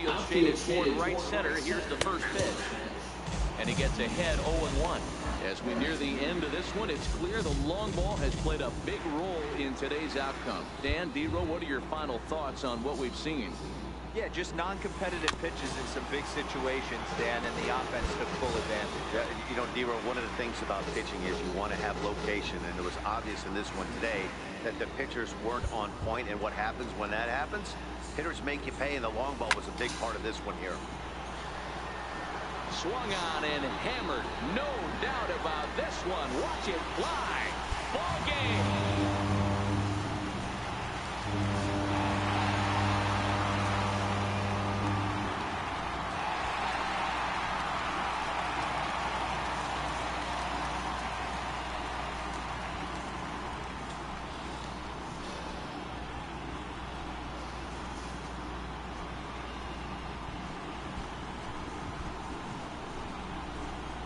outfield shaded toward right center. Here's the first pitch. And he gets ahead 0-1. As we near the end of this one, it's clear the long ball has played a big role in today's outcome. Dan, D-Row, what are your final thoughts on what we've seen? Yeah, just non-competitive pitches in some big situations, Dan, and the offense took full advantage. You know, D-Row, one of the things about pitching is you want to have location, and it was obvious in this one today that the pitchers weren't on point, and what happens when that happens? Hitters make you pay, and the long ball was a big part of this one here. Swung on and hammered. No doubt about this one. Watch it fly. Ball game.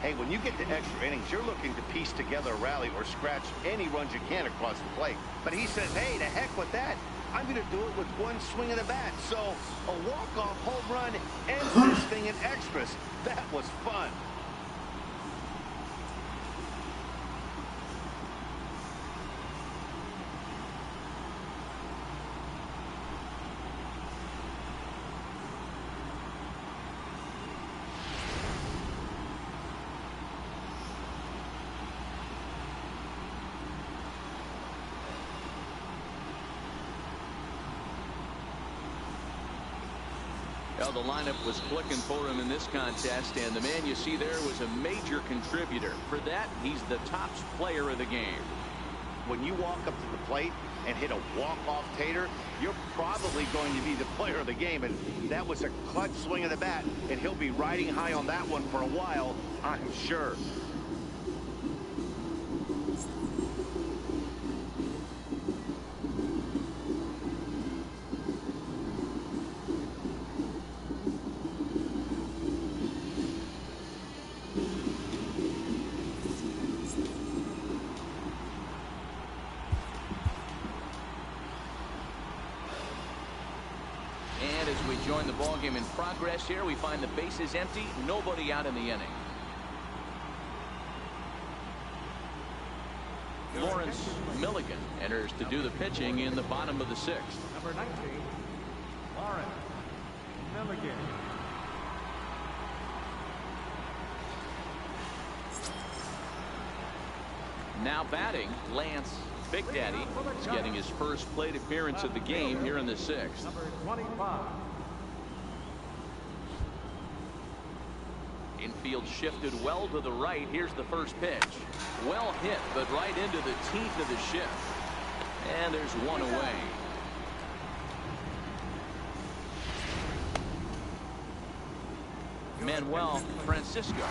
Hey, when you get to extra innings, you're looking to piece together a rally or scratch any runs you can across the plate. But he says, hey, to heck with that. I'm going to do it with one swing of the bat. So a walk-off home run ends this thing in extras. That was fun. Well, the lineup was clicking for him in this contest, and the man you see there was a major contributor. For that, he's the top player of the game. When you walk up to the plate and hit a walk-off tater, you're probably going to be the player of the game, and that was a clutch swing of the bat, and he'll be riding high on that one for a while, I'm sure. Join the ball game in progress here. We find the bases empty, nobody out in the inning. Lawrence Milligan enters to do the pitching in the bottom of the sixth. Number 19, Lawrence Milligan. Now batting, Lance Big Daddy is getting his first plate appearance of the game here in the sixth. Number 25. Infield shifted well to the right. Here's the first pitch. Well hit, but right into the teeth of the shift. And there's one away. Manuel Francisco.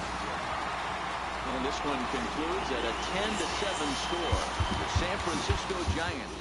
And this one concludes at a 10-7 score. The San Francisco Giants.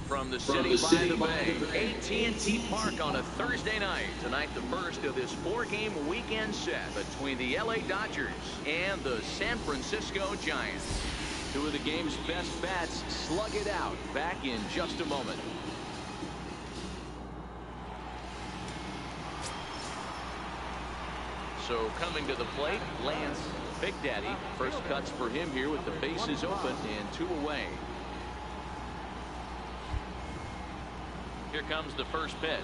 From the city by the bay, AT&T Park on a Thursday night. Tonight, the first of this four-game weekend set between the LA Dodgers and the San Francisco Giants. Two of the game's best bats slug it out. Back in just a moment. So coming to the plate, Lance Big Daddy. First cuts for him here with the bases open and 2 away. Here comes the first pitch.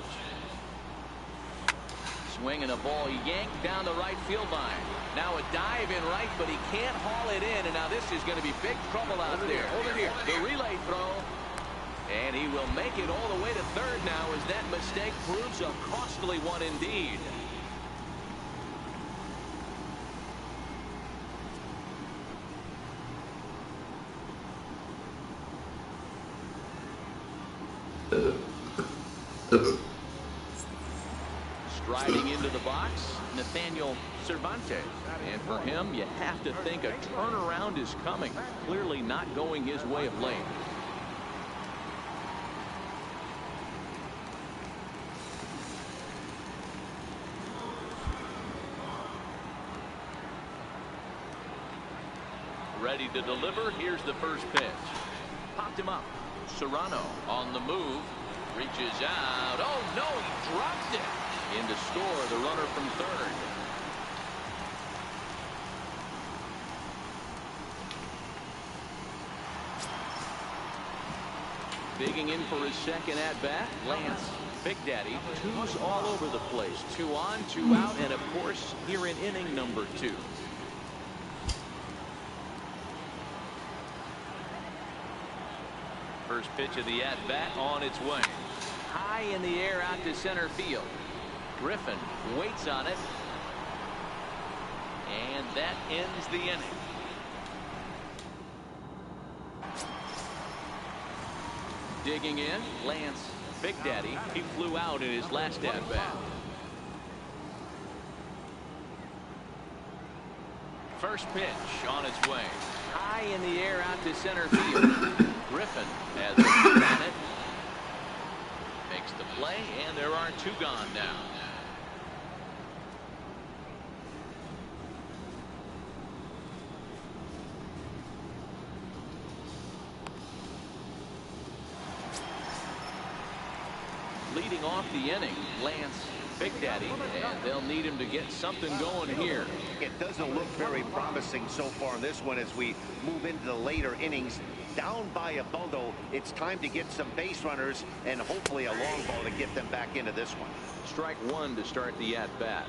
Swinging a ball yanked down the right field line. Now a dive in right, but he can't haul it in. And now this is going to be big trouble out there. Hold it here. The relay throw. And he will make it all the way to third now as that mistake proves a costly one indeed. Striding into the box, Nathaniel Cervantes. And for him, you have to think a turnaround is coming. Clearly not going his way of late. Ready to deliver. Here's the first pitch. Popped him up. Serrano on the move. Reaches out. Oh, no, he dropped it. In to score the runner from third. Digging in for his second at-bat, Lance Big Daddy. 2's all over the place. 2 on, 2 out, and of course, here in inning number 2. First pitch of the at-bat on its way. High in the air out to center field. Griffin waits on it. And that ends the inning. Digging in, Lance Big Daddy. He flew out in his last at-bat. First pitch on its way. High in the air out to center field. Griffin has a hit on it. Makes the play, and there are 2 gone now. Leading off the inning, Lance Big Daddy, and they'll need him to get something going here. It doesn't look very promising so far in this one as we move into the later innings. Down by a bundle, it's time to get some base runners and hopefully a long ball to get them back into this one. Strike 1 to start the at-bat.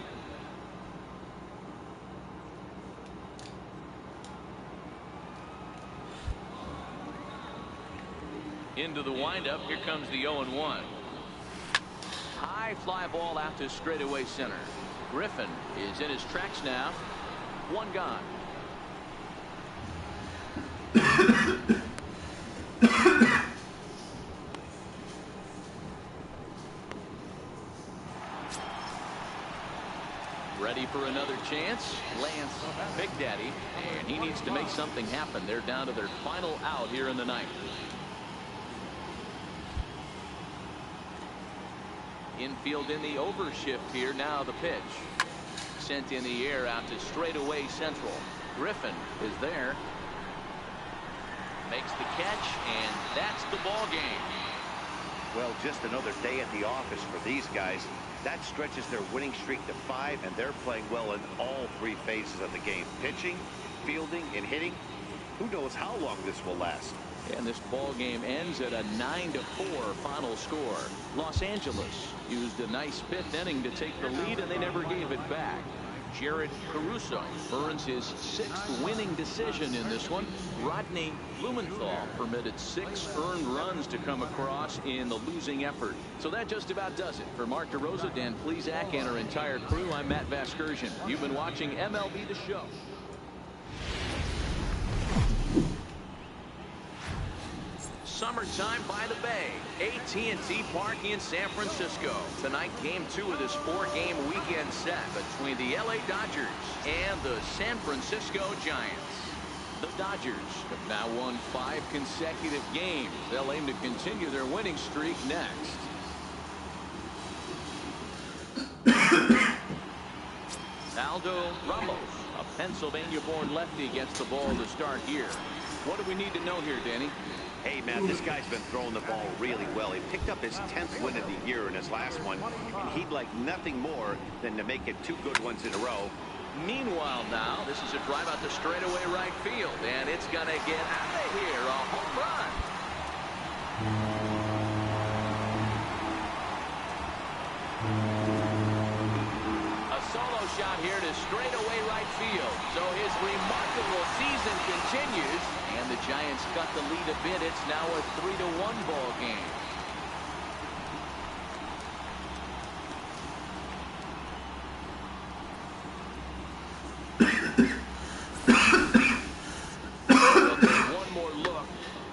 Into the windup. Here comes the 0-1. High fly ball out to straightaway center. Griffin is in his tracks now. 1 gone. Ready for another chance. Lance Big Daddy, and he needs to make something happen. They're down to their final out here in the ninth. Infield in the overshift here. Now the pitch. Sent in the air out to straightaway central. Griffin is there. Makes the catch, and that's the ball game. Well, just another day at the office for these guys. That stretches their winning streak to 5, and they're playing well in all 3 phases of the game. Pitching, fielding, and hitting. Who knows how long this will last. And this ball game ends at a 9-4 final score. Los Angeles used a nice 5th inning to take the lead, and they never gave it back. Jared Caruso earns his 6th winning decision in this one. Rodney Blumenthal permitted 6 earned runs to come across in the losing effort. So that just about does it. For Mark DeRosa, Dan Plesac, and our entire crew, I'm Matt Vasgersian. You've been watching MLB The Show. Summertime by the Bay, AT&T Park in San Francisco. Tonight, game 2 of this 4-game weekend set between the LA Dodgers and the San Francisco Giants. The Dodgers have now won 5 consecutive games. They'll aim to continue their winning streak next. Aldo Ramos, a Pennsylvania-born lefty, gets the ball to start here. What do we need to know here, Danny? Hey, Matt, this guy's been throwing the ball really well. He picked up his 10th win of the year in his last one, and he'd like nothing more than to make it 2 good ones in a row. Meanwhile now, this is a drive out to straightaway right field, and it's going to get out of here. A home run. A solo shot here to straightaway right field. So his remarkable season continues, and the Giants cut the lead a bit. It's now a 3-1 ball game.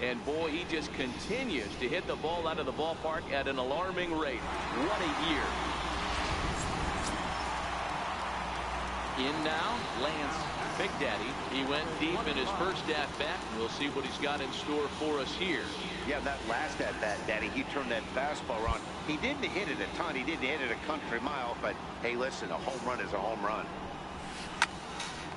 And boy, he just continues to hit the ball out of the ballpark at an alarming rate. What a year. In now, Lance Big Daddy. He went deep in his first at-bat. We'll see what he's got in store for us here. Yeah, that last at-bat, Daddy, he turned that fastball on. He didn't hit it a ton. He didn't hit it a country mile. But, hey, listen, a home run is a home run.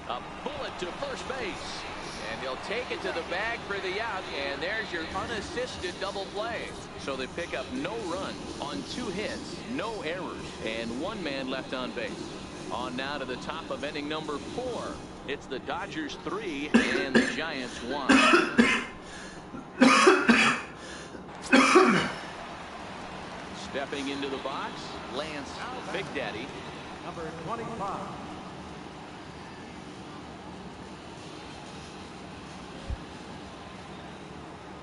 A bullet to first base. And he'll take it to the bag for the out, and there's your unassisted double play. So they pick up no runs on 2 hits, no errors, and 1 man left on base. On now to the top of inning number 4. It's the Dodgers 3 and the Giants 1. Stepping into the box, Lance Big Daddy. Number 25.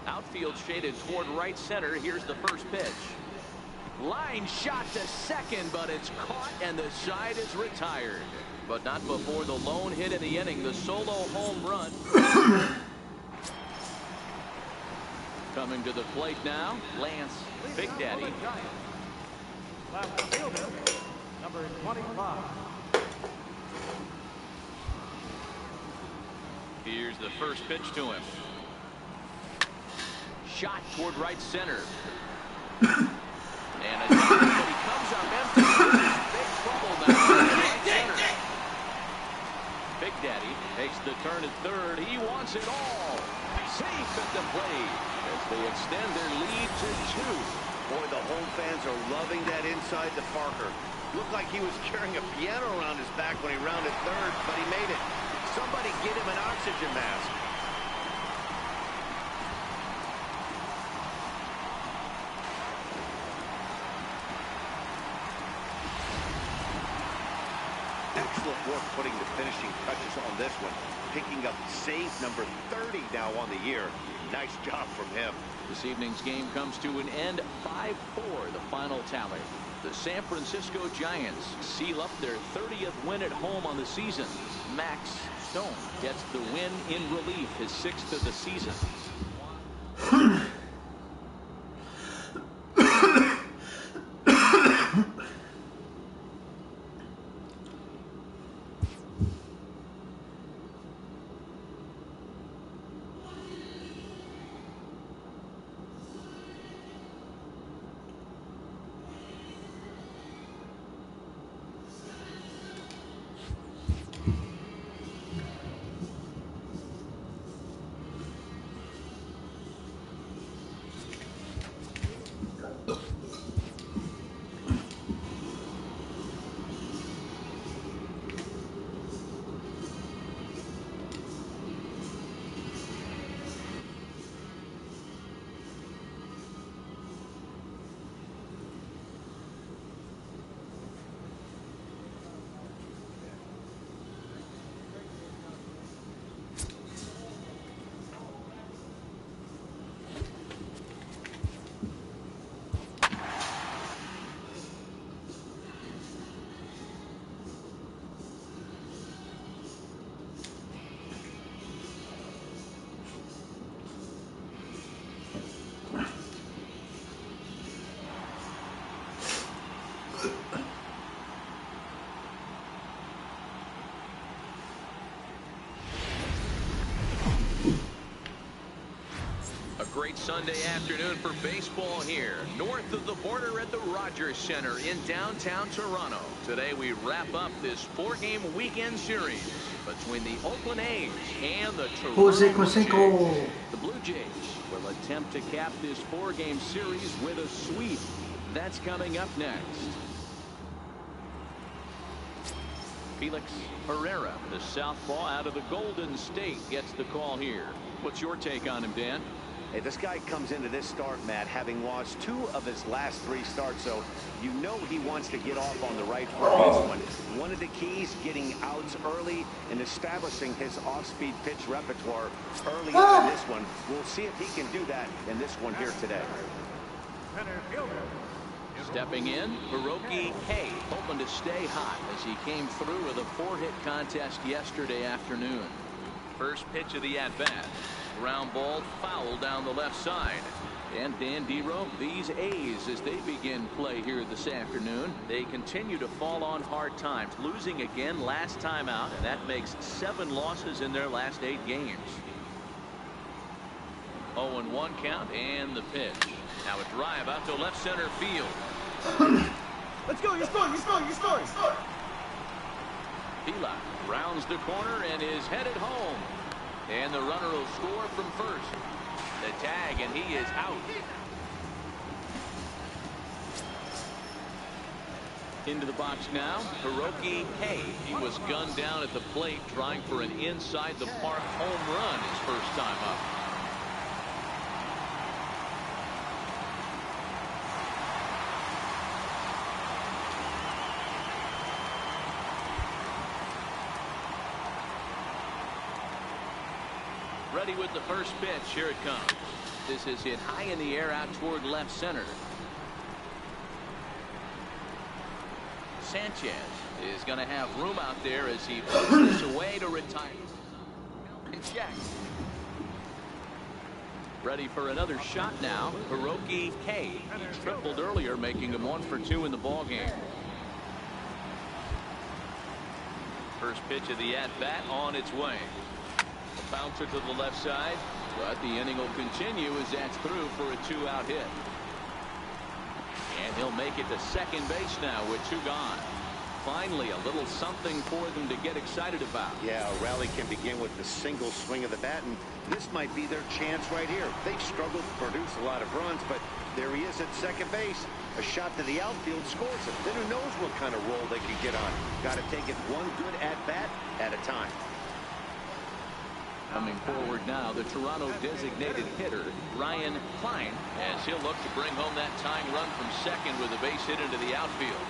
Outfield shaded toward right center. Here's the first pitch. Line shot to second, but it's caught and the side is retired. But not before the lone hit in the inning, the solo home run. Coming to the plate now, Lance Big Daddy. Left fielder, number 25. Here's the first pitch to him. Shot toward right center. And a shot, but he comes up empty. Big trouble now. Right center. Big Daddy takes the turn at third. He wants it all. Safe at the plate as they extend their lead to 2. Boy, the home fans are loving that inside to Parker. Looked like he was carrying a piano around his back when he rounded third, but he made it. Somebody get him an oxygen mask. Excellent work putting the finishing touches on this one. Picking up save number 30 now on the year. Nice job from him. This evening's game comes to an end. 5-4, the final tally. The San Francisco Giants seal up their 30th win at home on the season. Max Stone gets the win in relief, his 6th of the season. Great Sunday afternoon for baseball here north of the border at the Rogers Center in downtown Toronto. Today we wrap up this 4-game weekend series. between the Oakland A's and the Jose Toronto Blue Canseco. Jays. The Blue Jays will attempt to cap this 4-game series with a sweep. That's coming up next. Felix Herrera, the southpaw out of the Golden State, gets the call here. What's your take on him, Dan? Hey, this guy comes into this start, Matt, having lost 2 of his last 3 starts, so you know he wants to get off on the right foot in this one. One of the keys, getting outs early and establishing his off-speed pitch repertoire early in this one. We'll see if he can do that in this one here today. Center fielder. Stepping in, Hiroki Hay, hoping to stay hot as he came through with a 4-hit contest yesterday afternoon. First pitch of the at-bat. Ground ball foul down the left side. And Dan Dero, these A's, as they begin play here this afternoon, they continue to fall on hard times, losing again last time out, and that makes 7 losses in their last 8 games. 0-1 count and the pitch. Now a drive out to left center field. Let's go, you're scoring, you're scoring, you're scoring, score! Pila rounds the corner and is headed home. And the runner will score from first. The tag, and he is out. Into the box now, Hiroki Hay. He was gunned down at the plate trying for an inside the park home run his first time up. Ready with the first pitch. Here it comes. This is hit high in the air out toward left center. Sanchez is going to have room out there as he puts this away to retire. And check. Ready for another shot now. Hiroki Hay. He tripled earlier, making him 1 for 2 in the ballgame. First pitch of the at-bat on its way. Bouncer to the left side, but the inning will continue as that's through for a 2-out hit. And he'll make it to second base now with 2 gone. Finally, a little something for them to get excited about. Yeah, a rally can begin with the single swing of the bat, and this might be their chance right here. They've struggled to produce a lot of runs, but there he is at second base. A shot to the outfield scores it. Then who knows what kind of roll they can get on. Got to take it one good at-bat at a time. Coming forward now, the Toronto designated hitter, Ryan Klein, as he'll look to bring home that tying run from second with a base hit into the outfield.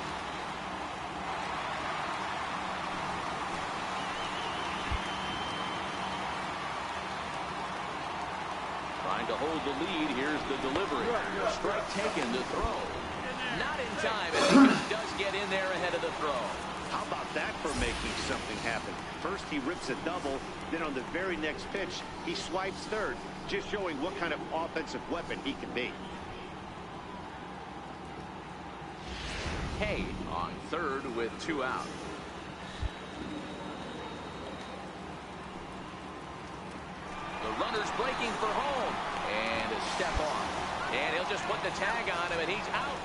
Trying to hold the lead. Here's the delivery. Strike taken, the throw. Not in time, as he does get in there ahead of the throw. How about that for making something happen? First he rips a double, then on the very next pitch he swipes third, just showing what kind of offensive weapon he can be. Hay on third with 2 out. The runner's breaking for home, and a step off, and he'll just put the tag on him, and he's out.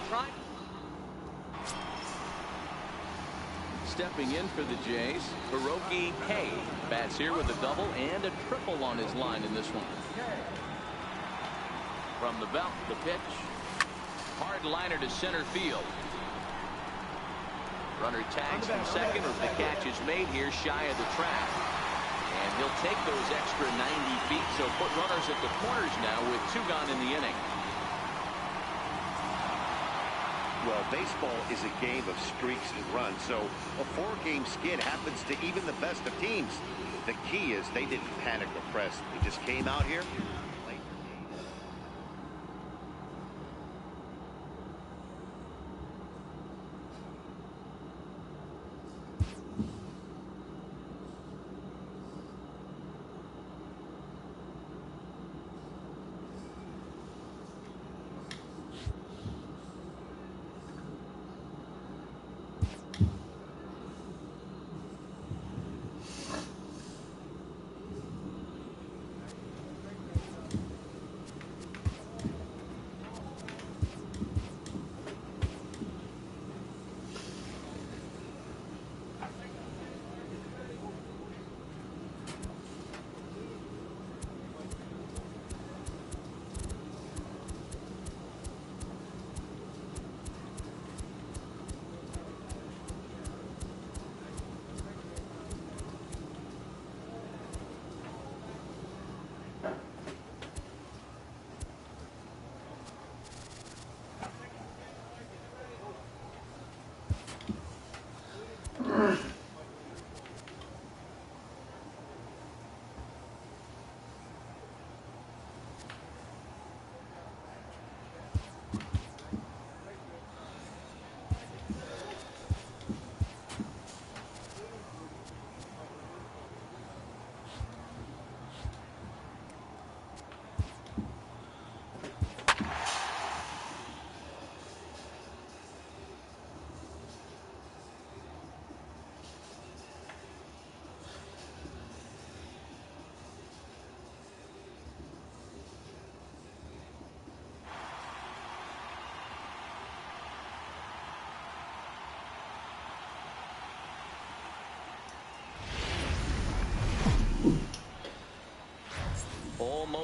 Stepping in for the Jays, Hiroki Hay bats here with a double and a triple on his line in this one. From the belt, the pitch. Hard liner to center field. Runner tags from second as the catch is made here shy of the track. And he'll take those extra 90 feet, so put runners at the corners now with 2 gone in the inning. Well, baseball is a game of streaks and runs, so a 4-game skid happens to even the best of teams. The key is they didn't panic or press. They just came out here.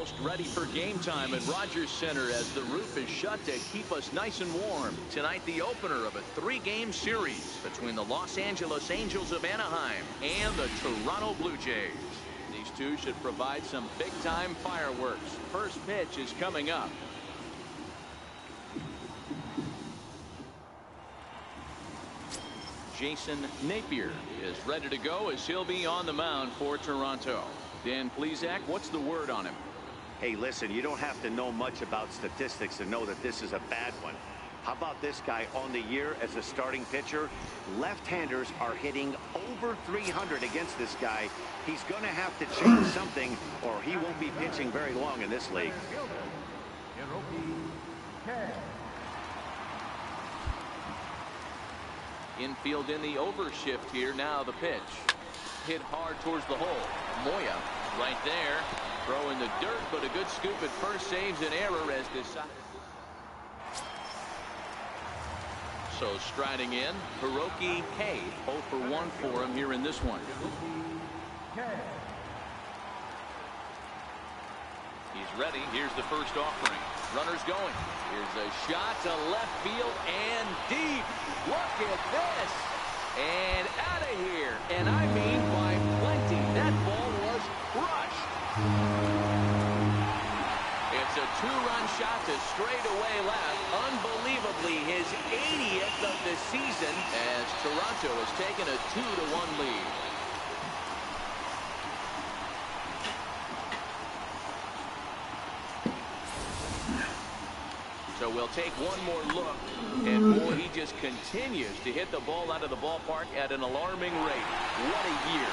almost ready for game time at Rogers Center as the roof is shut to keep us nice and warm. Tonight, the opener of a 3-game series between the Los Angeles Angels of Anaheim and the Toronto Blue Jays. These two should provide some big-time fireworks. First pitch is coming up. Jason Napier is ready to go as he'll be on the mound for Toronto. Dan Plesac, what's the word on him? Hey, listen, you don't have to know much about statistics to know that this is a bad one. How about this guy on the year as a starting pitcher? Left-handers are hitting over 300 against this guy. He's going to have to change something or he won't be pitching very long in this league. Infield in the overshift here. Now the pitch. Hit hard towards the hole. Moya right there. Throw in the dirt, but a good scoop at first saves an error as decided. So striding in, Hiroki Kei. 0 for 1 for him here in this one. He's ready. Here's the first offering. Runners going. Here's a shot to left field and deep. Look at this. And out of here. And I mean by plenty. That ball was crushed. It's a 2-run shot to straightaway left. Unbelievably, his 80th of the season as Toronto has taken a 2-1 lead. So we'll take one more look, and boy, he just continues to hit the ball out of the ballpark at an alarming rate. What a year.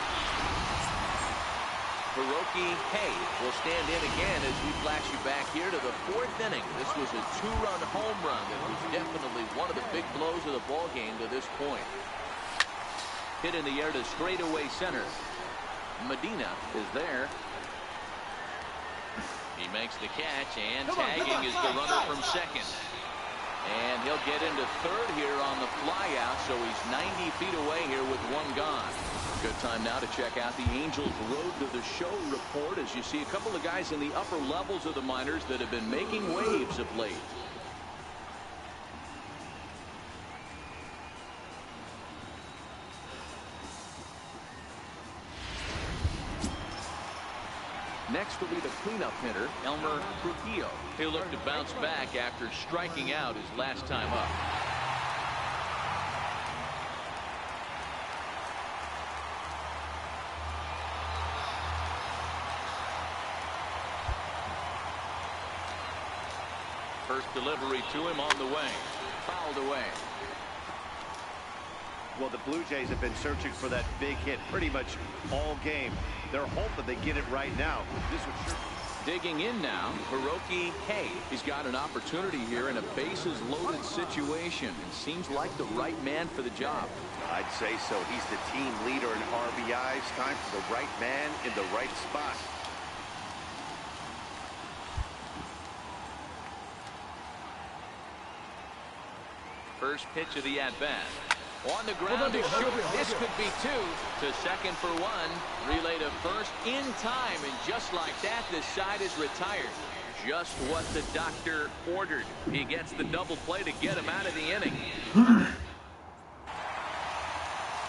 Hiroki Kei will stand in again as we flash you back here to the 4th inning. This was a 2-run home run that was definitely one of the big blows of the ball game to this point. Hit in the air to straightaway center. Medina is there. He makes the catch, and tagging is the runner from second. And he'll get into third here on the flyout, so he's 90 feet away here with 1 gone. Good time now to check out the Angels Road to the Show report as you see a couple of guys in the upper levels of the minors that have been making waves of late. Next will be the cleanup hitter, Elmer Trujillo. He'll look to bounce back after striking out his last time up. First delivery to him on the way. Fouled away. Well, the Blue Jays have been searching for that big hit pretty much all game. They're hoping they get it right now. This was sure. Digging in now, Hiroki Kei. He's got an opportunity here in a bases-loaded situation and seems like the right man for the job. I'd say so. He's the team leader in RBIs. Time for the right man in the right spot. First pitch of the at-bat. On the ground to shoot. This could be 2. To second for 1. Relay to first in time. And just like that, this side is retired. Just what the doctor ordered. He gets the double play to get him out of the inning.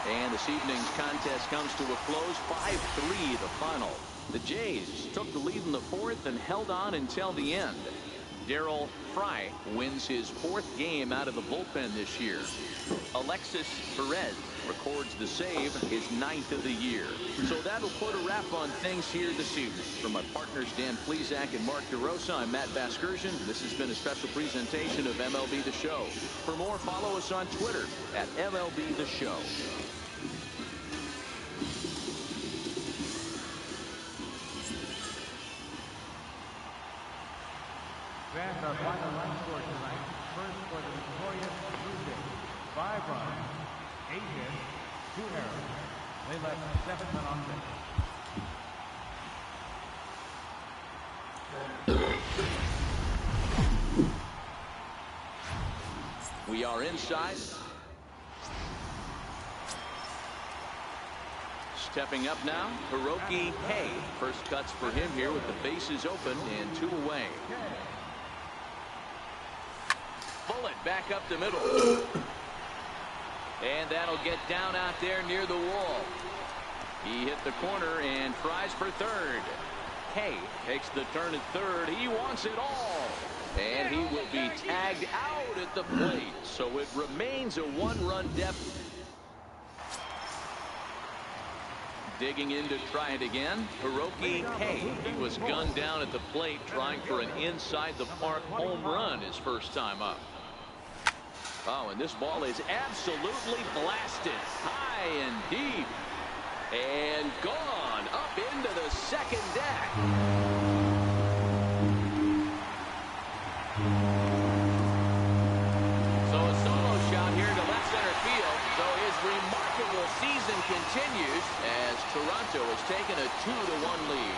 And this evening's contest comes to a close. 5-3 the final. The Jays took the lead in the 4th and held on until the end. Darryl Fry wins his 4th game out of the bullpen this year. Alexis Perez records the save, his 9th of the year. So that'll put a wrap on things here this evening. From my partners Dan Plesac and Mark DeRosa, I'm Matt Vasgersian. This has been a special presentation of MLB The Show. For more, follow us on Twitter at MLB The Show. And our final run score tonight. First for the victorious Blue Jays. 5 runs, 8 hits, 2 errors. They left 7 men on base. We are inside. Stepping up now, Hiroki Hay. First cuts for him here with the bases open and 2 away. Bullet back up the middle. And that'll get down out there near the wall. He hit the corner and tries for third. Hay takes the turn at third. He wants it all. And he will be tagged out at the plate. So it remains a 1-run deficit. Digging in to try it again, Hiroki Hay. He was gunned down at the plate trying for an inside-the-park home run his first time up. Oh, and this ball is absolutely blasted. High and deep. And gone up into the second deck. So a solo shot here to left center field. So his remarkable season continues as Toronto has taken a 2-1 lead.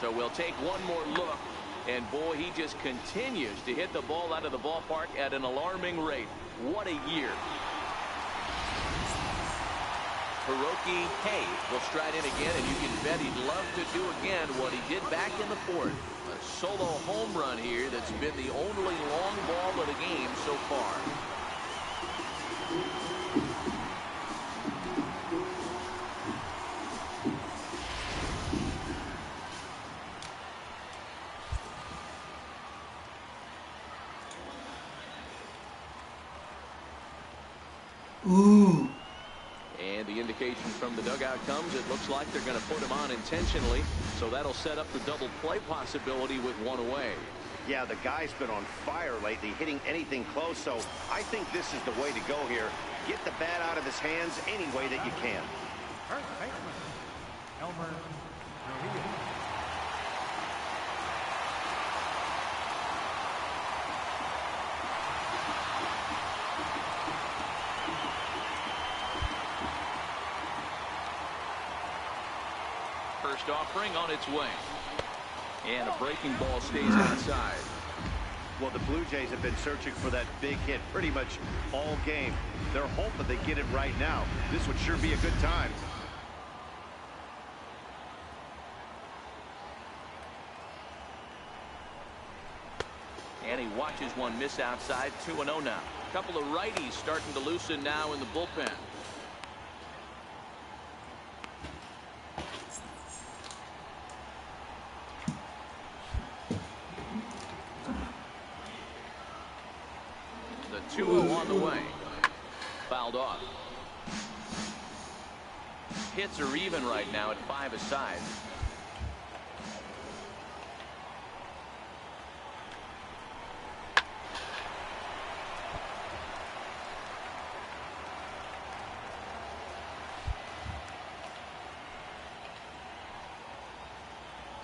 So we'll take one more look. And boy, he just continues to hit the ball out of the ballpark at an alarming rate. What a year. Hiroki Hay will stride in again, and you can bet he'd love to do again what he did back in the 4th. A solo home run here that's been the only long ball of the game so far. Ooh. And the indication from the dugout comes, it looks like they're going to put him on intentionally. So that'll set up the double play possibility with 1 away. Yeah, the guy's been on fire lately, hitting anything close. So I think this is the way to go here. Get the bat out of his hands any way that you can. First baseman, Elmer Rodriguez. First offering on its way. And a breaking ball stays outside. Well, the Blue Jays have been searching for that big hit pretty much all game. They're hoping they get it right now. This would sure be a good time. And he watches one miss outside. 2-0 now. A couple of righties starting to loosen now in the bullpen. The 2-0 on the way. Fouled off. Hits are even right now at 5 aside.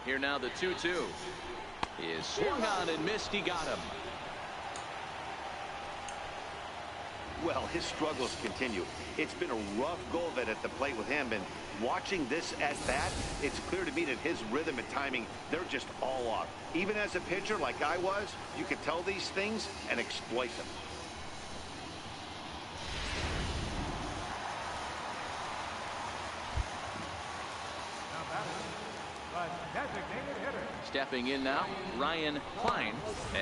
Here now the 2-2 is swung on and missed. He got him. Well, his struggles continue. It's been a rough go of it at the plate with him, and watching this at bat, it's clear to me that his rhythm and timing, they're just all off. Even as a pitcher like I was, you could tell these things and exploit them. Stepping in now, Ryan Klein,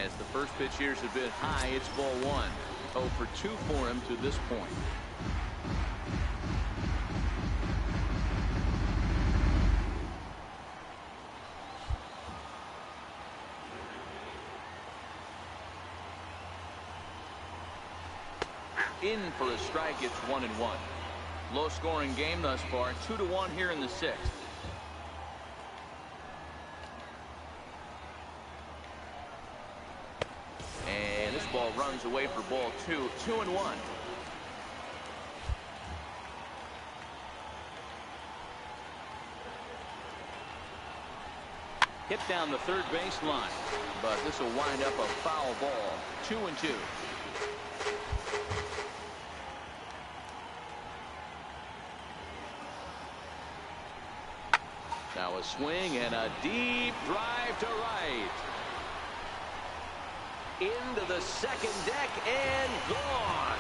as the first pitch here's a bit high. It's ball 1. 0 for 2 for him to this point. In for a strike. It's 1-1. Low scoring game thus far. 2-1 here in the 6th. And this ball runs away for ball 2. 2-1. Hit down the third base line, but this will wind up a foul ball. 2-2. Now a swing and a deep drive to right. into the second deck and gone.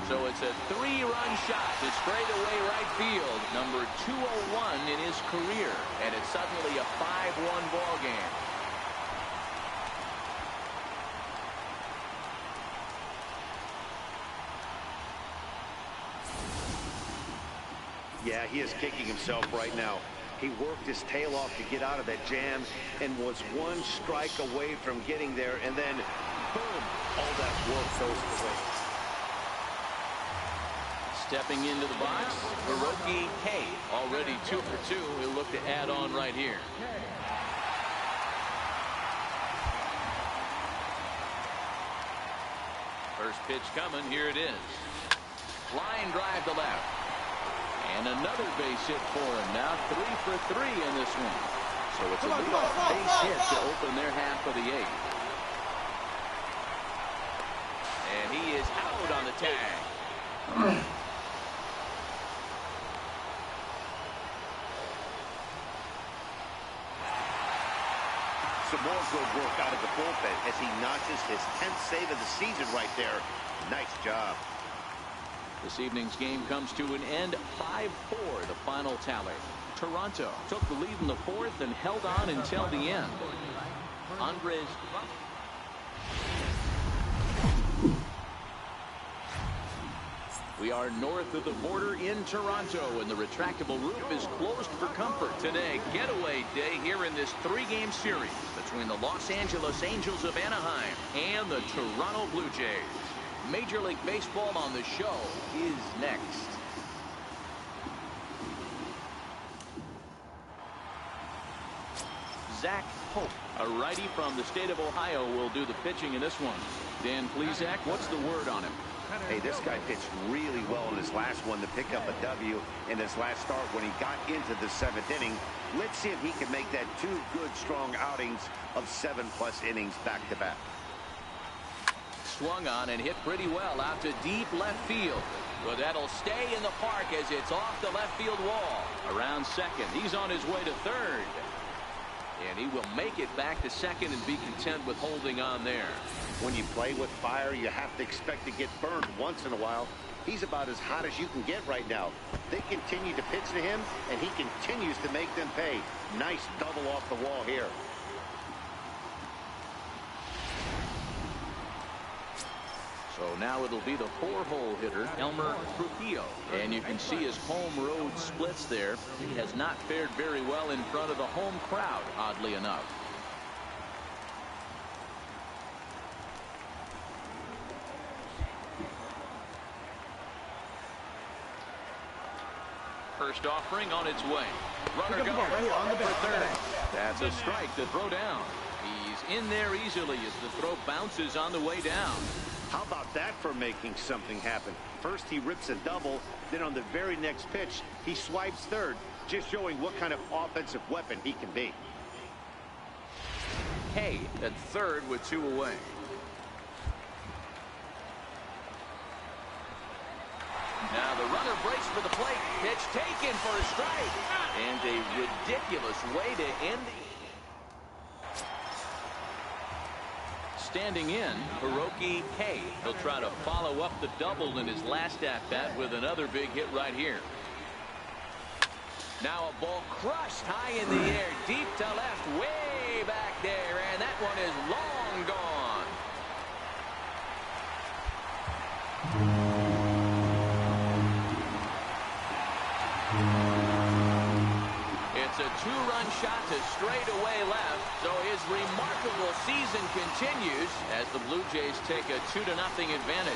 So it's a 3-run shot to straightaway right field, number 201 in his career, and it's suddenly a 5-1 ball game. Yeah, he is kicking himself right now. He worked his tail off to get out of that jam and was one strike away from getting there, and then boom, all that work goes to waste. Stepping into the box, Hiroki Kei, already 2 for 2. He'll look to add on right here. First pitch coming. Here it is. Line drive to left. And another base hit for him. Now 3 for 3 in this one. So it's a leadoff base hit to open their half of the 8th. And he is out on the tag. Some more good work out of the bullpen as he notches his 10th save of the season right there. Nice job. This evening's game comes to an end. 5-4, the final tally. Toronto took the lead in the 4th and held on until the end. Andres. We are north of the border in Toronto, and the retractable roof is closed for comfort today. Getaway day here in this 3-game series between the Los Angeles Angels of Anaheim and the Toronto Blue Jays. Major League Baseball on the show is next. Zach Hope, a righty from the state of Ohio, will do the pitching in this one. Dan Plesac, what's the word on him? Hey, this guy pitched really well in his last one to pick up a W in his last start when he got into the 7th inning. Let's see if he can make that 2 good, strong outings of 7+ innings back-to-back. Swung on and hit pretty well out to deep left field. Well, that'll stay in the park as it's off the left field wall. Around second. He's on his way to third. And he will make it back to second and be content with holding on there. When you play with fire, you have to expect to get burned once in a while. He's about as hot as you can get right now. They continue to pitch to him, and he continues to make them pay. Nice double off the wall here. So now it'll be the 4-hole hitter, Elmer Trujillo. And you can see his home road splits there. He has not fared very well in front of the home crowd, oddly enough. First offering on its way. Runner goes for third. That's a strike to throw down. He's in there easily as the throw bounces on the way down. How about that for making something happen? First he rips a double, then on the very next pitch he swipes third, just showing what kind of offensive weapon he can be. Kei at third with 2 away. Now the runner breaks for the plate. Pitch taken for a strike. And a ridiculous way to end the... Standing in, Hiroki Kei. He'll try to follow up the double in his last at-bat with another big hit right here. Now a ball crushed high in the air, deep to left, way back there, and that one is long gone. It's a 2-run shot to straightaway left, so his remarkable season continues as the Blue Jays take a 2-0 advantage.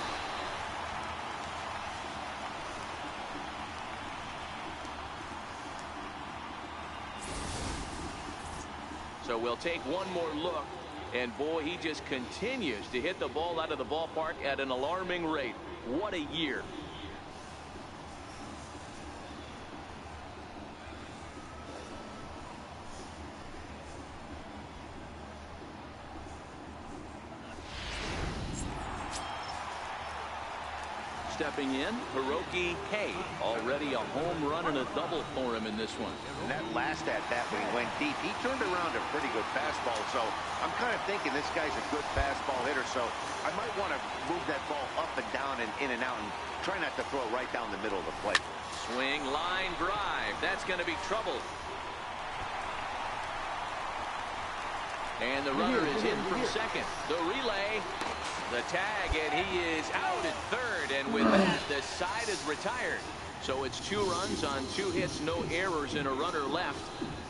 So we'll take one more look, and boy, he just continues to hit the ball out of the ballpark at an alarming rate. What a year. stepping in, Hiroki Kei. Already a home run and a double for him in this one. And that last at-bat when he went deep, he turned around a pretty good fastball. So I'm kind of thinking this guy's a good fastball hitter. So I might want to move that ball up and down and in and out and try not to throw it right down the middle of the plate. Swing, line drive. That's going to be trouble. And the runner is in from second. The relay, the tag, and he is out at third. And with that, the side is retired. So it's 2 runs on 2 hits, no errors, and a runner left.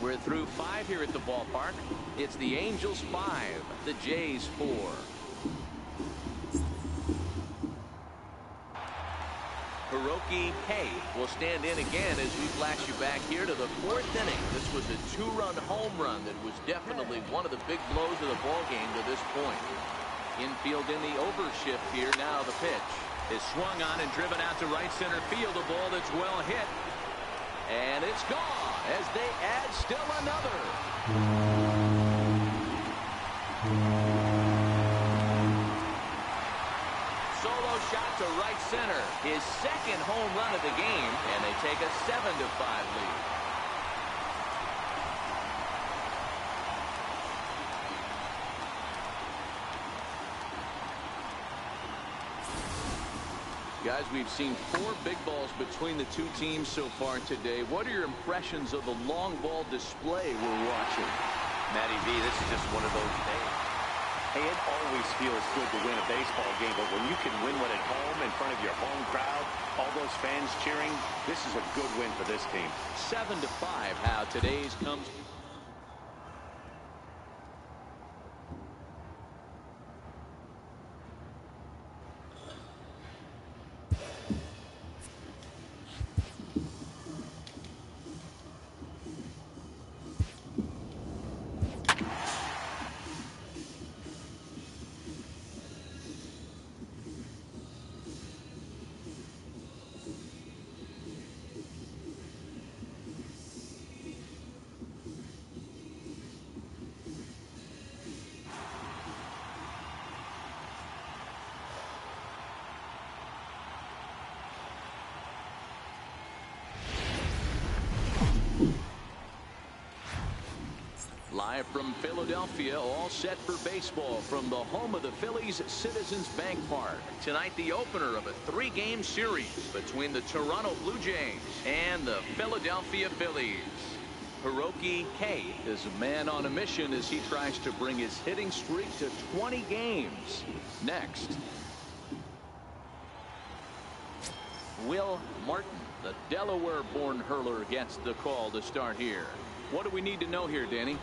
We're through 5 here at the ballpark. It's the Angels 5, the Jays 4. Hiroki Kei will stand in again as we flash you back here to the 4th inning. This was a 2-run home run that was definitely one of the big blows of the ball game to this point. Infield in the overshift here. Now the pitch is swung on and driven out to right center field. A ball that's well hit. And it's gone as they add still another. Shot to right center, his second home run of the game, and they take a 7-5 lead. Guys, we've seen 4 big balls between the 2 teams so far today. What are your impressions of the long ball display we're watching? Matty V, this is just one of those days. Hey, it always feels good to win a baseball game, but when you can win one at home in front of your home crowd, all those fans cheering, this is a good win for this team. 7-5, how today's comes. Live from Philadelphia, all set for baseball from the home of the Phillies, Citizens Bank Park. Tonight, the opener of a 3-game series between the Toronto Blue Jays and the Philadelphia Phillies. Hiroki Kei is a man on a mission as he tries to bring his hitting streak to 20 games. Next, Will Martin, the Delaware-born hurler, gets the call to start here. What do we need to know here, Danny?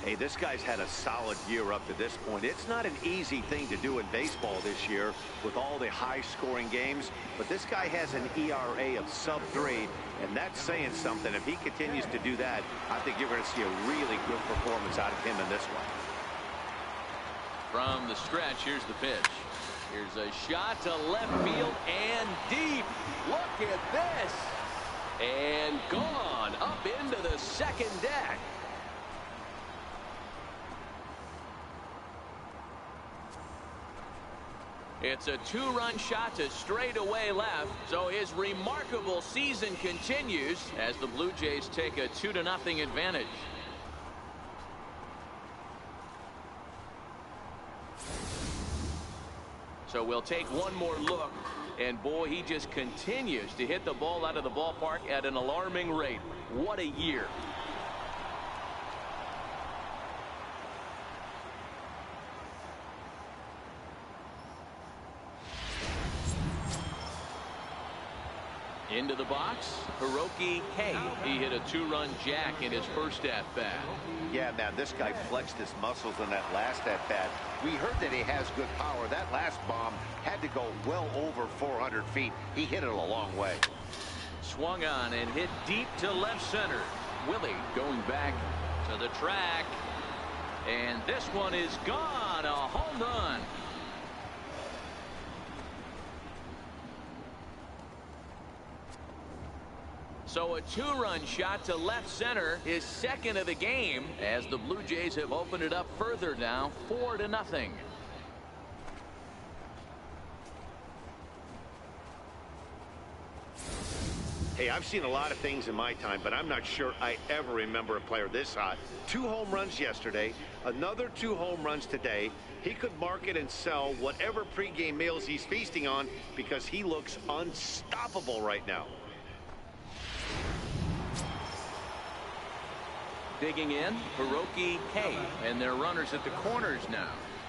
Hey, this guy's had a solid year up to this point. It's not an easy thing to do in baseball this year with all the high-scoring games, but this guy has an ERA of sub-3, and that's saying something. If he continues to do that, I think you're going to see a really good performance out of him in this one. From the stretch, here's the pitch. Here's a shot to left field and deep. Look at this. And gone up into the second deck. It's a 2-run shot to straightaway left, so his remarkable season continues as the Blue Jays take a 2-0 advantage. So we'll take one more look, and boy, he just continues to hit the ball out of the ballpark at an alarming rate. What a year. Into the box, Hiroki Kei. He hit a 2-run jack in his first at-bat. Yeah, man, this guy flexed his muscles in that last at-bat. We heard that he has good power. That last bomb had to go well over 400 feet. He hit it a long way. Swung on and hit deep to left center. Willie going back to the track. And this one is gone. A home run. So a 2-run shot to left center, his second of the game, as the Blue Jays have opened it up further now, 4-0. Hey, I've seen a lot of things in my time, but I'm not sure I ever remember a player this hot. 2 home runs yesterday, another 2 home runs today. He could market and sell whatever pregame meals he's feasting on because he looks unstoppable right now. Digging in, Hiroki K, and their runners at the corners now.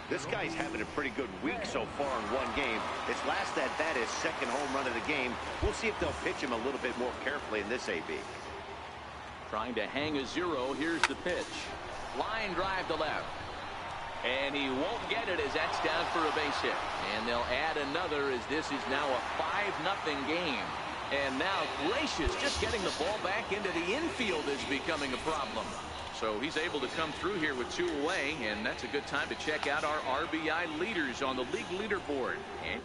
This guy's having a pretty good week so far in one game. His last at-bat is second home run of the game. We'll see if they'll pitch him a little bit more carefully in this AB. Trying to hang a 0. Here's the pitch. Line drive to left. And he won't get it as that's down for a base hit. And they'll add another as this is now a 5-0 game. And now Glacius just getting the ball back into the infield is becoming a problem. So he's able to come through here with 2 away, and that's a good time to check out our RBI leaders on the league leaderboard. And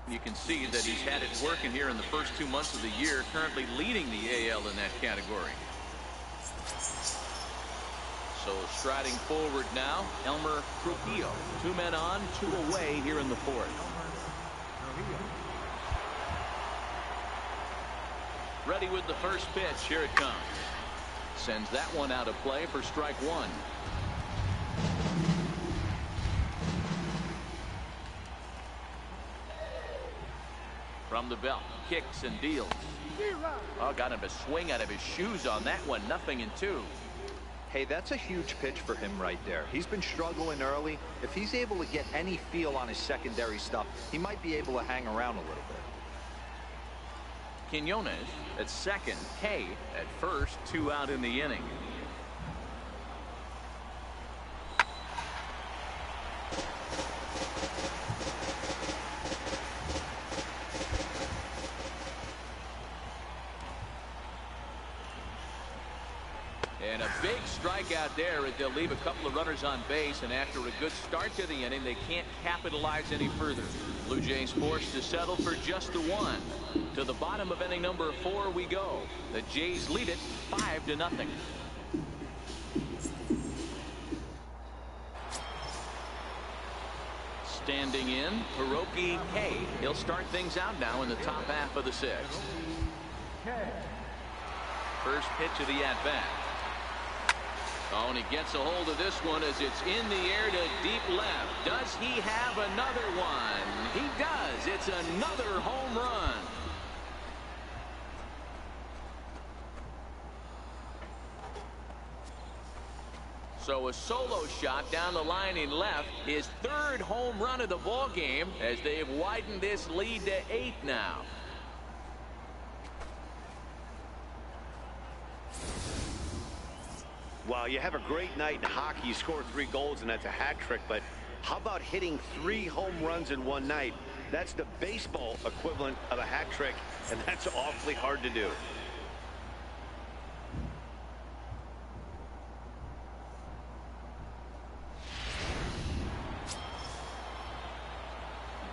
You can see that he's had it working here in the first 2 months of the year, currently leading the AL in that category. So striding forward now, Elmer Trujillo. 2 men on, 2 away here in the fourth. Ready with the first pitch. Here it comes. Sends that one out of play for strike 1. From the belt, kicks and deals. Oh, got him to swing out of his shoes on that one. 0-2. Hey, that's a huge pitch for him right there. He's been struggling early. If he's able to get any feel on his secondary stuff, he might be able to hang around a little bit. Quinones at second, Kay at first, 2 out in the inning. And a big strikeout there as they'll leave a couple of runners on base, and after a good start to the inning, they can't capitalize any further. Blue Jays forced to settle for just the 1. To the bottom of inning number 4 we go. The Jays lead it 5-0. Standing in, Hiroki Kay. He'll start things out now in the top half of the 6th. First pitch of the at-bat. Oh, and he gets a hold of this one as it's in the air to deep left. Does he have another one? He does. It's another home run. So a solo shot down the line in left. His 3rd home run of the ball game as they've widened this lead to 8 now. Well, you have a great night in hockey. You score 3 goals, and that's a hat trick. But how about hitting 3 home runs in one night? That's the baseball equivalent of a hat trick, and that's awfully hard to do.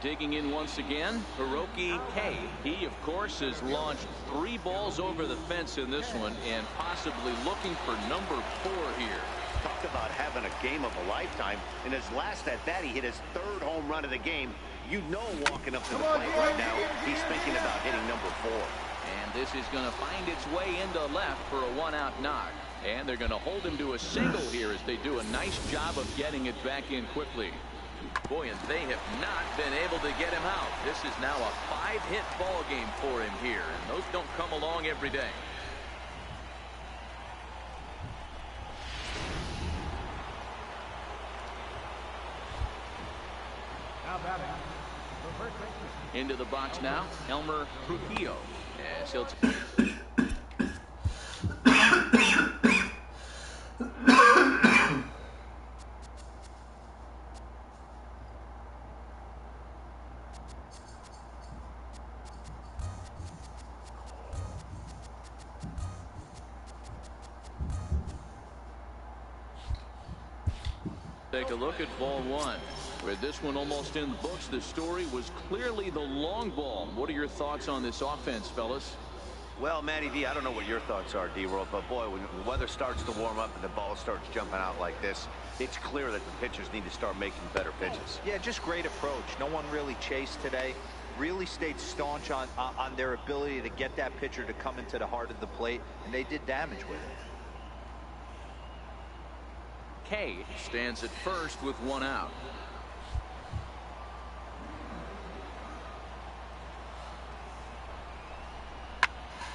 Digging in once again, Hiroki Kay. He, of course, has launched 3 balls over the fence in this one and possibly looking for number 4 here. Talk about having a game of a lifetime. In his last at-bat, he hit his 3rd home run of the game. You know, walking up to the plate right now, he's thinking about hitting number 4. And this is going to find its way into left for a 1-out knock. And they're going to hold him to a single here as they do a nice job of getting it back in quickly. Boy, and they have not been able to get him out. This is now a 5-hit ball game for him here, and those don't come along every day. Now batting. Into the box now, Elmer Trujillo, as he'll take a look at ball 1. With this one almost in the books, the story was clearly the long ball. What are your thoughts on this offense, fellas? Well, Matty V, I don't know what your thoughts are, D-Roll, but boy, when the weather starts to warm up and the ball starts jumping out like this, it's clear that the pitchers need to start making better pitches. Yeah, just great approach. No one really chased today. Really stayed staunch on their ability to get that pitcher to come into the heart of the plate, and they did damage with it. Kay stands at first with 1 out.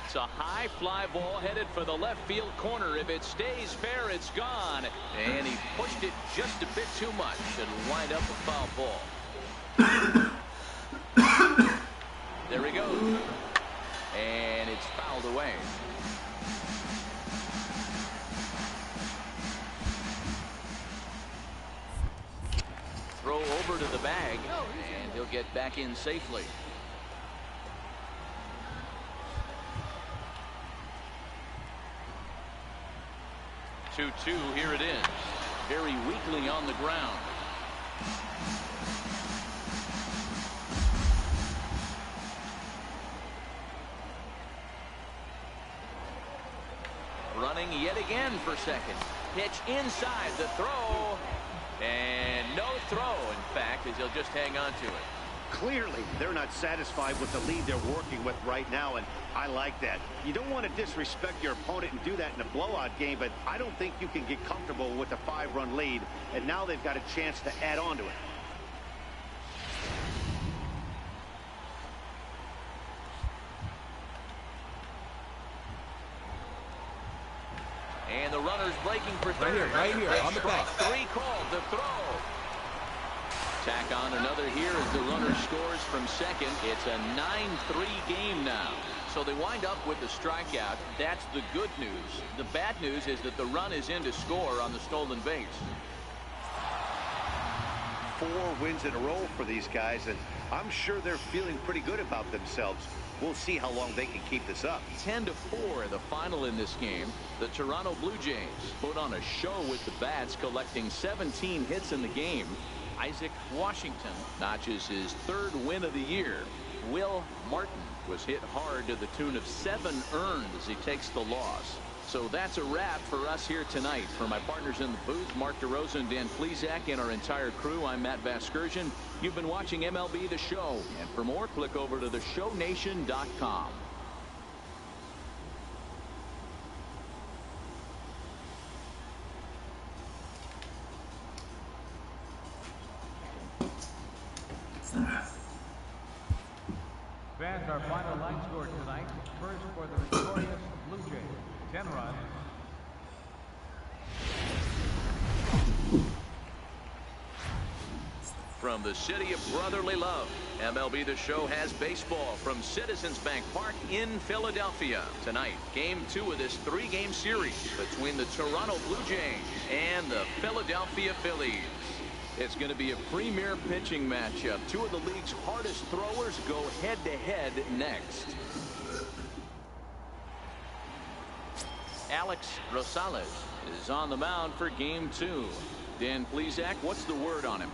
It's a high fly ball headed for the left field corner. If it stays fair, it's gone. And he pushed it just a bit too much. It'll wind up a foul ball. There he goes. And it's fouled away. Throw over to the bag, and he'll get back in safely. Two, here it is. Very weakly on the ground. running yet again for second. Pitch inside the throw. And no throw, in fact, as he'll just hang on to it. Clearly, they're not satisfied with the lead they're working with right now, and I like that. You don't want to disrespect your opponent and do that in a blowout game, but I don't think you can get comfortable with a 5-run lead, and now they've got a chance to add on to it. And the runner's breaking for third. Right here, on the back. 3 called to throw. Tack on another here as the runner scores from second. It's a 9-3 game now. So they wind up with the strikeout. That's the good news. The bad news is that the run is in to score on the stolen base. 4 wins in a row for these guys, and I'm sure they're feeling pretty good about themselves. We'll see how long they can keep this up. 10-4 the final in this game. The Toronto Blue Jays put on a show with the bats, collecting 17 hits in the game. Isaac Washington notches his 3rd win of the year. Will Martin was hit hard to the tune of 7 earned as he takes the loss. So that's a wrap for us here tonight. For my partners in the booth, Mark DeRosa and Dan Plesac, and our entire crew, I'm Matt Vasgersian. You've been watching MLB The Show. And for more, click over to theshownation.com. Fans, our final line score tonight. First for the victorious Blue Jays, 10 runs. From the city of brotherly love, MLB The Show has baseball from Citizens Bank Park in Philadelphia. Tonight, Game 2 of this 3-game series between the Toronto Blue Jays and the Philadelphia Phillies. It's going to be a premier pitching matchup. 2 of the league's hardest throwers go head-to-head next. Alex Rosales is on the mound for Game 2. Dan Plesac, what's the word on him?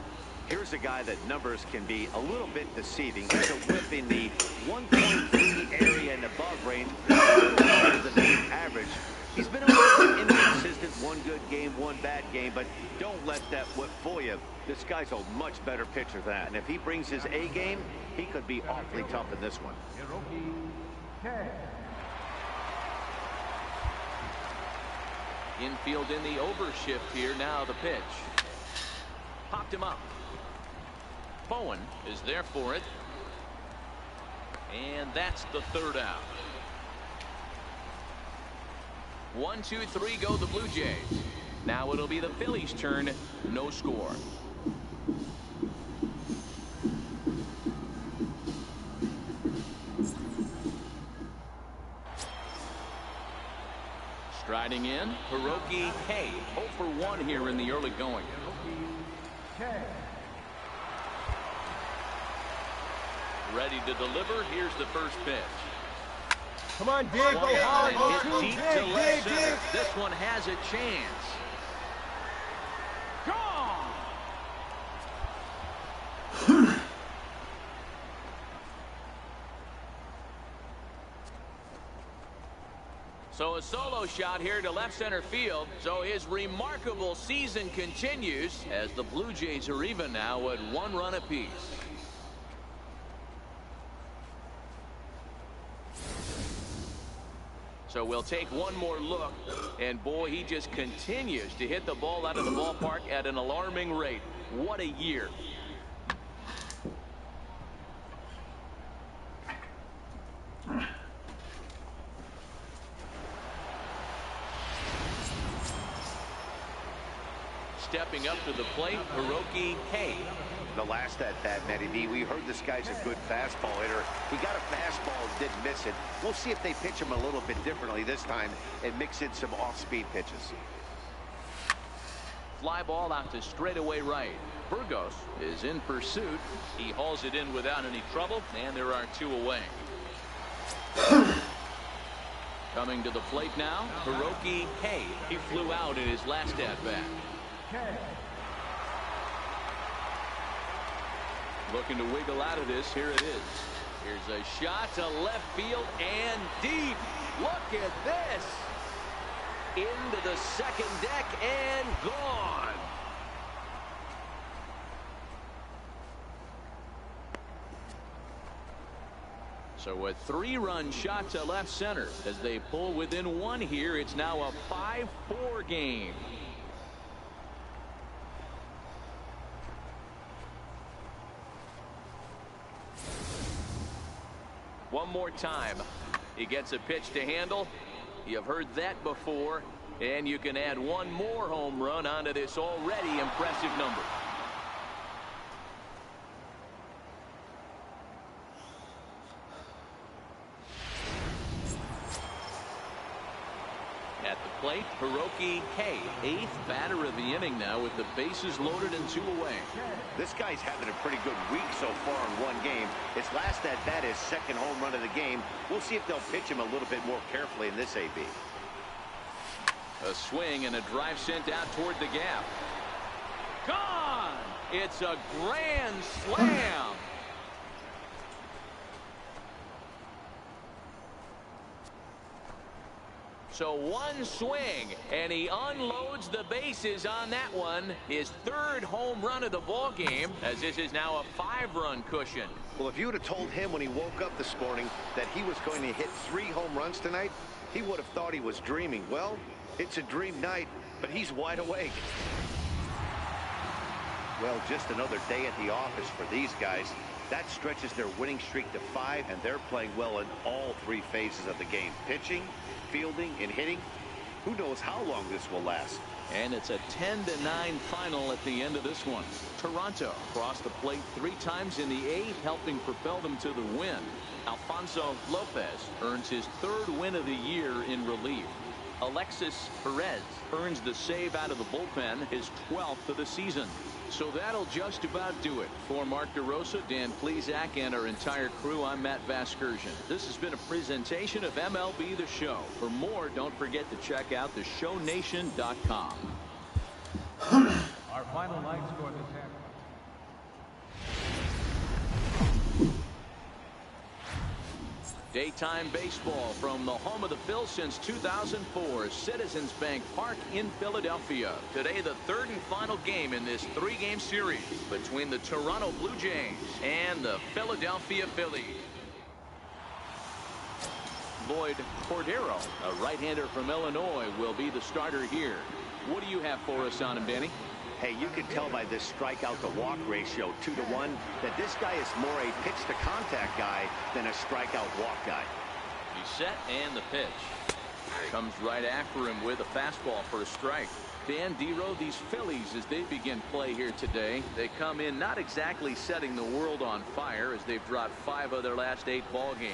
Here's a guy that numbers can be a little bit deceiving. He's a whip in the 1.3 area and above range, a little higher than the average. He's been a little bit inconsistent, 1 good game, 1 bad game, but don't let that whip fool you. This guy's a much better pitcher than that, and if he brings his A game, he could be awfully tough in this one. Infield in the overshift here. Now the pitch. Popped him up. Bowen is there for it. And that's the 3rd out. 1, 2, 3 go the Blue Jays. Now it'll be the Phillies' turn. No score. Striding in, Hiroki Kei, 0 for 1 here in the early going. Ready to deliver. Here's the first pitch. Come on, dig, go hard, go Hit true, deep dig, to left dig, center. dig. This one has a chance. Gone. So a solo shot here to left center field. So his remarkable season continues as the Blue Jays are even now at 1 run apiece. So we'll take one more look, and boy, he just continues to hit the ball out of the ballpark at an alarming rate. What a year. Stepping up to the plate, Hiroki Kei. The last at-bat, Matty B, we heard this guy's a good fastball hitter. He got a fastball and didn't miss it. We'll see if they pitch him a little bit differently this time and mix in some off-speed pitches. Fly ball out to straightaway right. Burgos is in pursuit. He hauls it in without any trouble, and there are 2 away. Coming to the plate now, Hiroki Kei. He flew out in his last at-bat. Looking to wiggle out of this. Here it is. Here's a shot to left field and deep. Look at this. into the second deck and gone. So a 3-run shot to left center as they pull within 1 here. It's now a 5-4 game. One more time. He gets a pitch to handle. You've heard that before. And you can add 1 more home run onto this already impressive number. At the plate, Hiroki Kei, 8th batter of the inning now with the bases loaded and 2 away. This guy's having a pretty good week so far in 1 game. His last at-bat is 2nd home run of the game. We'll see if they'll pitch him a little bit more carefully in this AB. A swing and a drive sent out toward the gap. Gone! It's a grand slam. So 1 swing, and he unloads the bases on that one. His 3rd home run of the ball game, as this is now a 5-run cushion. Well, if you would have told him when he woke up this morning that he was going to hit 3 home runs tonight, he would have thought he was dreaming. Well, it's a dream night, but he's wide awake. Well, just another day at the office for these guys. That stretches their winning streak to 5, and they're playing well in all 3 phases of the game. Pitching, fielding, and hitting. Who knows how long this will last. And it's a 10-9 final at the end of this one. Toronto crossed the plate 3 times in the 8th, helping propel them to the win. Alfonso Lopez earns his 3rd win of the year in relief. Alexis Perez earns the save out of the bullpen, his 12th of the season. So that'll just about do it. For Mark DeRosa, Dan Plesac, and our entire crew, I'm Matt Vasgersian. This has been a presentation of MLB The Show. For more, don't forget to check out theshownation.com. Our final line score this half. Daytime baseball from the home of the Phils since 2004, Citizens Bank Park in Philadelphia. Today, the 3rd and final game in this 3-game series between the Toronto Blue Jays and the Philadelphia Phillies. Lloyd Cordero, a right-hander from Illinois, will be the starter here. What do you have for us on him, Danny? Hey, you can tell by this strikeout to walk ratio 2-to-1 that this guy is more a pitch to contact guy than a strikeout walk guy. He's set, and the pitch comes right after him with a fastball for a strike. Dan Dero, these Phillies, as they begin play here today, they come in not exactly setting the world on fire as they've dropped 5 of their last 8 ball games.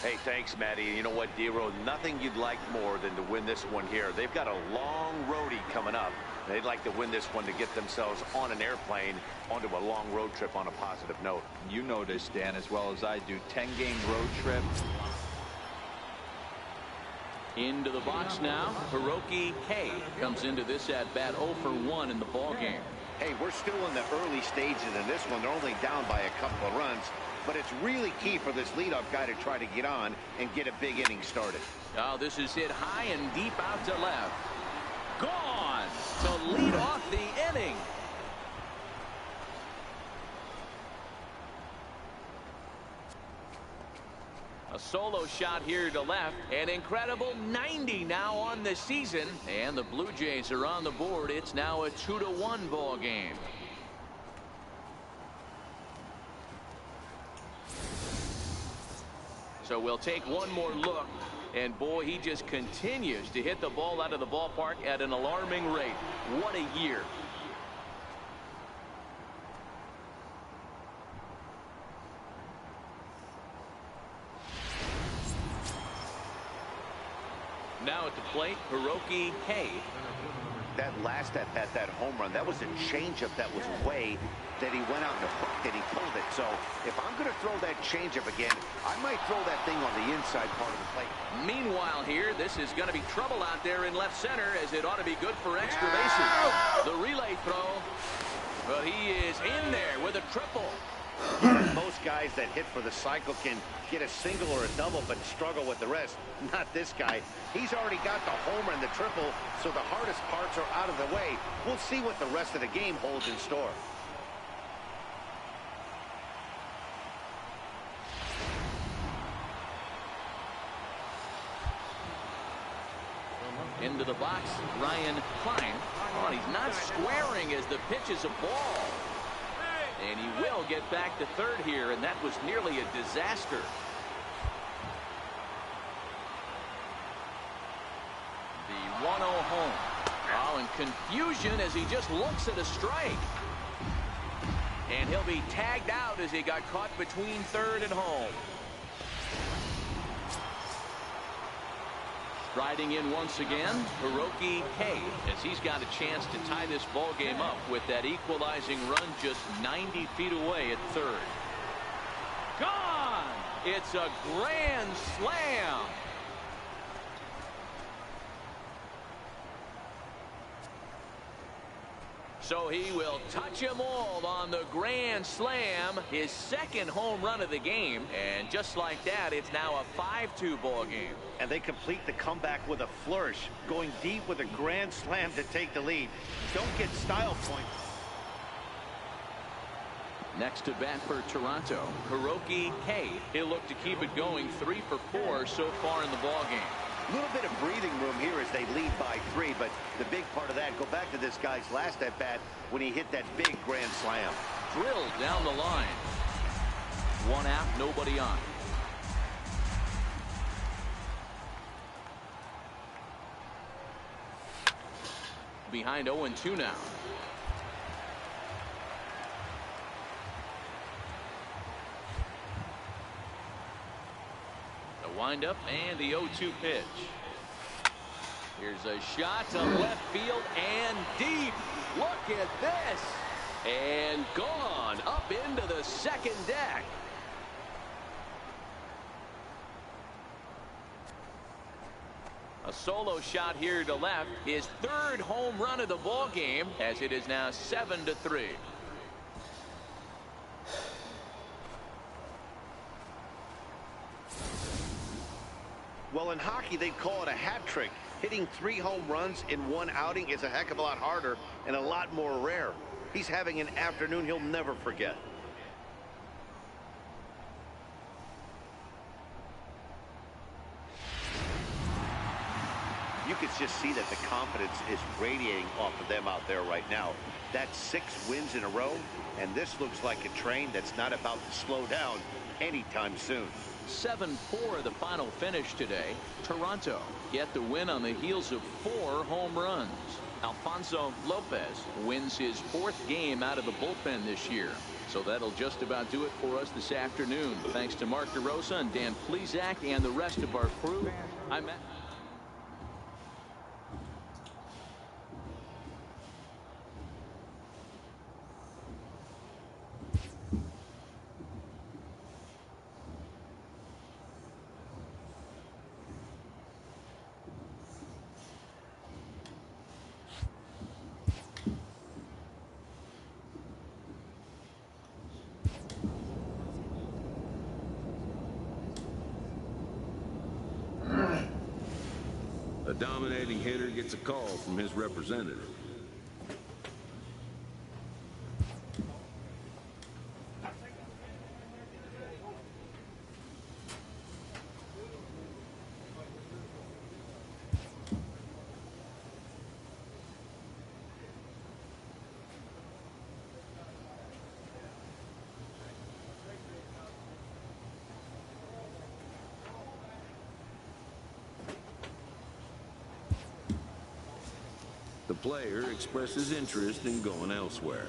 Hey, thanks, Matty. You know what, Dero, nothing you'd like more than to win this one here. They've got a long roadie coming up. They'd like to win this one to get themselves on an airplane onto a long road trip on a positive note. You know this, Dan, as well as I do. 10-game road trip. Into the box now. Hiroki Kei comes into this at bat 0 for 1 in the ball game. Hey, we're still in the early stages in this one. They're only down by a couple of runs, but it's really key for this leadoff guy to try to get on and get a big inning started. Now this is hit high and deep out to left. Gone to lead off the inning. A solo shot here to left. An incredible 90 now on the season. And the Blue Jays are on the board. It's now a 2-1 ball game. So we'll take one more look. And boy, he just continues to hit the ball out of the ballpark at an alarming rate. What a year. Now at the plate, Hiroki Kei. That last at bat, that home run, that was a changeup that was way that he went out and hooked it. He pulled it. So if I'm going to throw that changeup again, I might throw that thing on the inside part of the plate. Meanwhile here, this is going to be trouble out there in left center, as it ought to be good for extra bases. The relay throw, but he is in there with a triple. Most guys that hit for the cycle can get a single or a double but struggle with the rest. Not this guy. He's already got the homer and the triple, so the hardest parts are out of the way. We'll see what the rest of the game holds in store. Into the box, Ryan Klein. Oh, he's not squaring as the pitch is a ball. And he will get back to third here, and that was nearly a disaster. The 1-0 home. Oh, and confusion as he just looks at a strike. And he'll be tagged out as he got caught between third and home. Riding in once again, Hiroki Kei, as he's got a chance to tie this ball game up with that equalizing run just 90 feet away at third. Gone! It's a grand slam! So he will touch them all on the grand slam, his second home run of the game. And just like that, it's now a 5-2 ball game. And they complete the comeback with a flourish, going deep with a grand slam to take the lead. Don't get style points. Next to bat for Toronto, Hiroki Kei. He'll look to keep it going 3 for 4 so far in the ball game. A little bit of breathing room here as they lead by 3, but the big part of that, go back to this guy's last at bat when he hit that big grand slam. Drilled down the line. 1 out, nobody on. Behind 0-2 now. Windup and the 0-2 pitch. Here's a shot to left field and deep. Look at this. And gone up into the second deck. A solo shot here to left. His third home run of the ball game, as it is now 7-3. Well, in hockey, they'd call it a hat trick. Hitting 3 home runs in 1 outing is a heck of a lot harder and a lot more rare. He's having an afternoon he'll never forget. You could just see that the confidence is radiating off of them out there right now. That's 6 wins in a row, and this looks like a train that's not about to slow down anytime soon. 7-4 the final finish today. Toronto get the win on the heels of 4 home runs. Alfonso Lopez wins his 4th game out of the bullpen this year. So that'll just about do it for us this afternoon. Thanks to Mark DeRosa and Dan Plesac and the rest of our crew. I'm Matt. A dominating hitter gets a call from his representative. The player expresses interest in going elsewhere.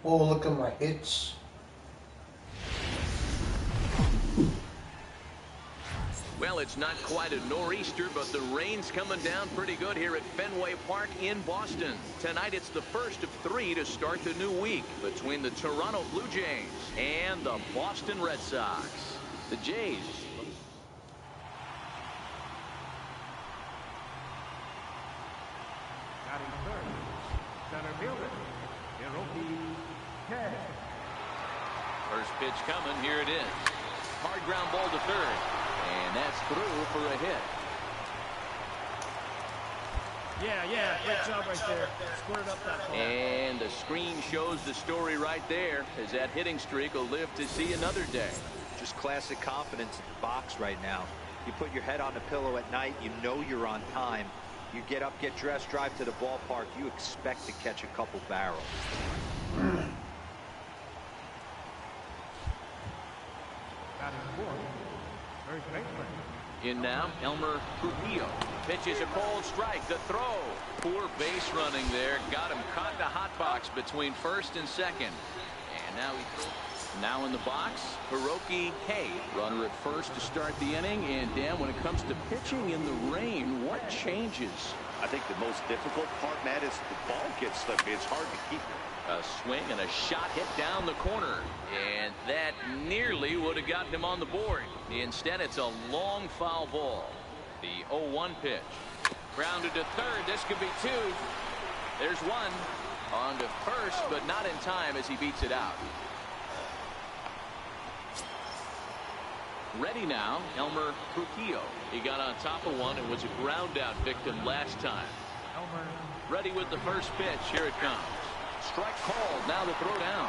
Oh, look at my hits. Well, it's not quite a nor'easter, but the rain's coming down pretty good here at Fenway Park in Boston. Tonight, it's the first of 3 to start the new week between the Toronto Blue Jays and the Boston Red Sox. The Jays. Batting third, center fielder, Hiroki Kei. First pitch coming. Here it is. Hard ground ball to third. And that's through for a hit. Yeah, great job right there. Squared up that ball. And the screen shows the story right there, as that hitting streak will live to see another day. Just classic confidence in the box right now. You put your head on the pillow at night, you know you're on time. You get up, get dressed, drive to the ballpark, you expect to catch a couple barrels. Batting fourth, first baseman. In now, Elmer Trujillo. Pitches a cold strike. The throw. Poor base running there. Got him caught in the hot box between first and second. And now in the box, Hiroki Kei. Runner at first to start the inning. And Dan, when it comes to pitching in the rain, what changes? I think the most difficult part, Matt, is the ball gets slippy. It's hard to keep. A swing and a shot hit down the corner. And that nearly would have gotten him on the board. Instead, it's a long foul ball. The 0-1 pitch. Grounded to third. This could be 2. There's 1. On to first, but not in time as he beats it out. Ready now, Elmer Trujillo. He got on top of one and was a ground out victim last time. Elmer. Ready with the first pitch. Here it comes. Strike called. Now the throw down.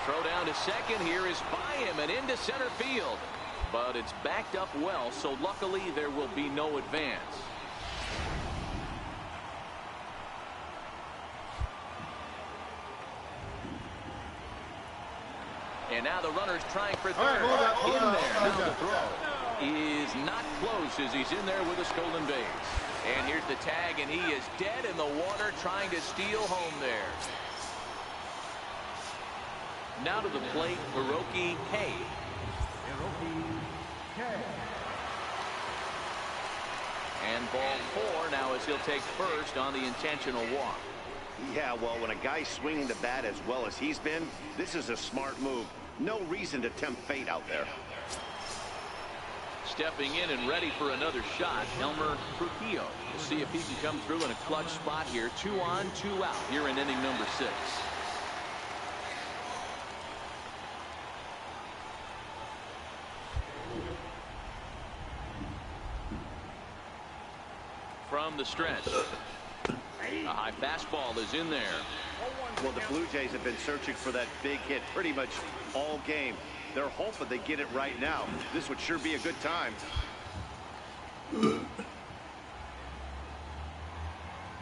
Throw down to second. Here is by him and into center field. But it's backed up well, so luckily there will be no advance. And now the runner's trying for third. In there. Now the throw is not close as he's in there with a stolen base. And here's the tag, and he is dead in the water trying to steal home there. Now to the plate, Hiroki Kei. Hiroki Kei. And ball 4 now as he'll take first on the intentional walk. Yeah, well, when a guy's swinging the bat as well as he's been, this is a smart move. No reason to tempt fate out there. Stepping in and ready for another shot, Elmer Trujillo. We'll see if he can come through in a clutch spot here. 2 on, 2 out here in inning number 6. From the stretch. A high fastball is in there. Well, the Blue Jays have been searching for that big hit pretty much all game. They're hoping they get it right now. This would sure be a good time.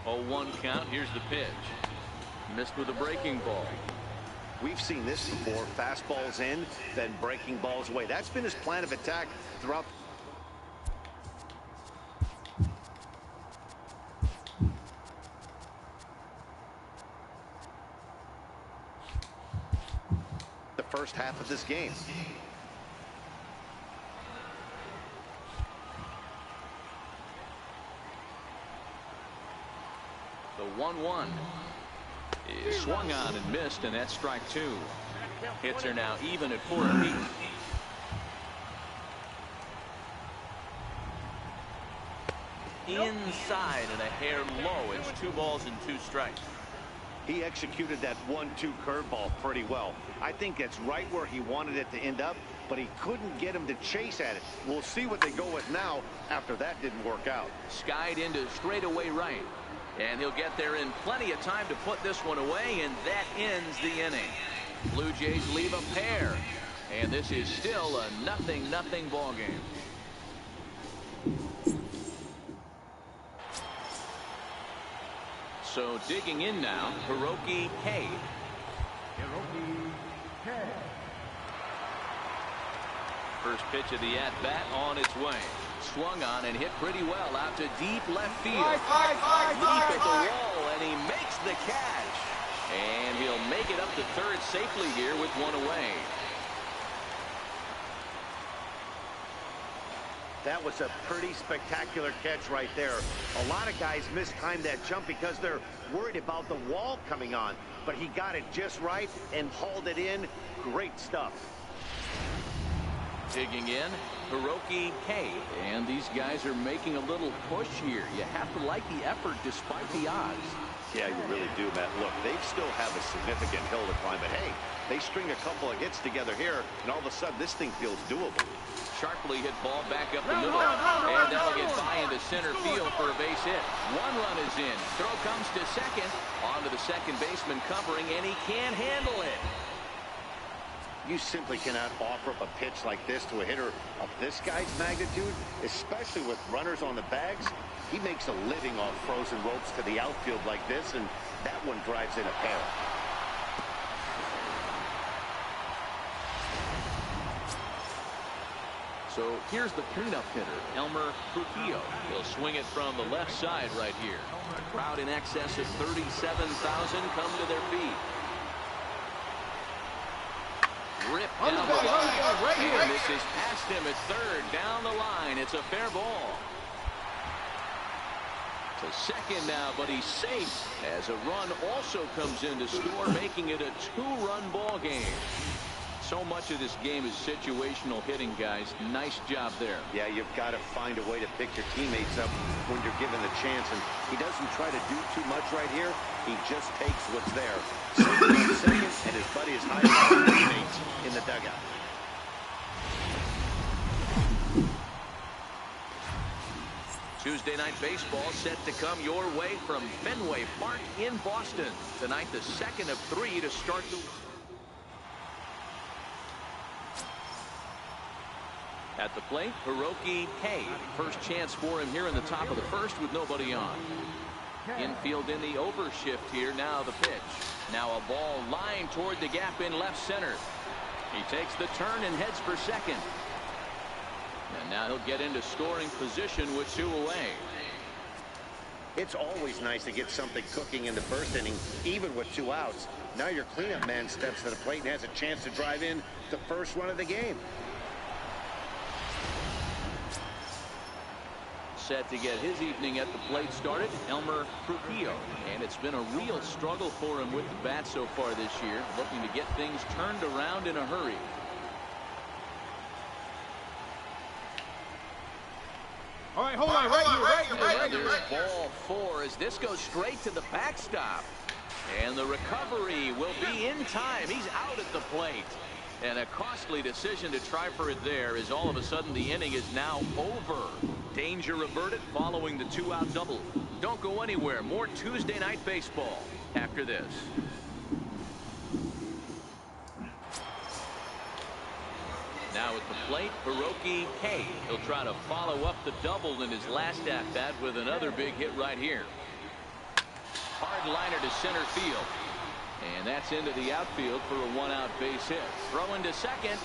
0-1 count. Here's the pitch. Missed with a breaking ball. We've seen this before. Fastballs in, then breaking balls away. That's been his plan of attack throughout. First half of this game. The 1-1 is swung on and missed, and that's strike 2. Hits are now even at 4 apiece. Inside and a hair low. It's 2 balls and 2 strikes. He executed that 1-2 curveball pretty well. I think that's right where he wanted it to end up, but he couldn't get him to chase at it. We'll see what they go with now after that didn't work out. Skied into straightaway right. And he'll get there in plenty of time to put this one away, and that ends the inning. Blue Jays leave a pair. And this is still a 0-0 ball game. So digging in now, Hiroki Kei. Hiroki Kei. First pitch of the at-bat on its way. Swung on and hit pretty well out to deep left field. Deep at the wall, and he makes the catch. And he'll make it up to third safely here with one away. That was a pretty spectacular catch right there. A lot of guys mistimed that jump because they're worried about the wall coming on. But he got it just right and hauled it in. Great stuff. Digging in, Hiroki K. And these guys are making a little push here. You have to like the effort despite the odds. Yeah, you really do, Matt. Look, they still have a significant hill to climb. But, hey, they string a couple of hits together here, and all of a sudden this thing feels doable. Sharply hit ball back up the middle, and that'll get by into center field for a base hit. One run is in. Throw comes to second. On to the second baseman covering, and he can't handle it. You simply cannot offer up a pitch like this to a hitter of this guy's magnitude, especially with runners on the bags. He makes a living off frozen ropes to the outfield like this, and that one drives in a pair. So here's the cleanup hitter, Elmer Trujillo. He'll swing it from the left side right here. A crowd in excess of 37,000 come to their feet. Ripped down the line, and this is past him at third. Down the line, it's a fair ball. To second now, but he's safe as a run also comes in to score, making it a two-run ball game. So much of this game is situational hitting, guys. Nice job there. Yeah, you've got to find a way to pick your teammates up when you're given the chance, and he doesn't try to do too much right here. He just takes what's there. Second, and his buddy is high on his teammates in the dugout. Tuesday Night Baseball set to come your way from Fenway Park in Boston. Tonight, the second of three to start the... At the plate, Hiroki K. First chance for him here in the top of the first with nobody on. Infield in the overshift here. Now the pitch. Now a ball lined toward the gap in left center. He takes the turn and heads for second. And now he'll get into scoring position with two away. It's always nice to get something cooking in the first inning, even with two outs. Now your cleanup man steps to the plate and has a chance to drive in the first run of the game. Set to get his evening at the plate started, Elmer Trujillo. And it's been a real struggle for him with the bat so far this year, looking to get things turned around in a hurry. All right, hold on, right here. There's ball four as this goes straight to the backstop. And the recovery will be in time. He's out at the plate. And a costly decision to try for it there, as all of a sudden the inning is now over. Danger averted following the two-out double. Don't go anywhere. More Tuesday Night Baseball after this. Now at the plate, Hiroki K. He'll try to follow up the double in his last at-bat with another big hit right here. Hard liner to center field. And that's into the outfield for a one-out base hit. Throw into second.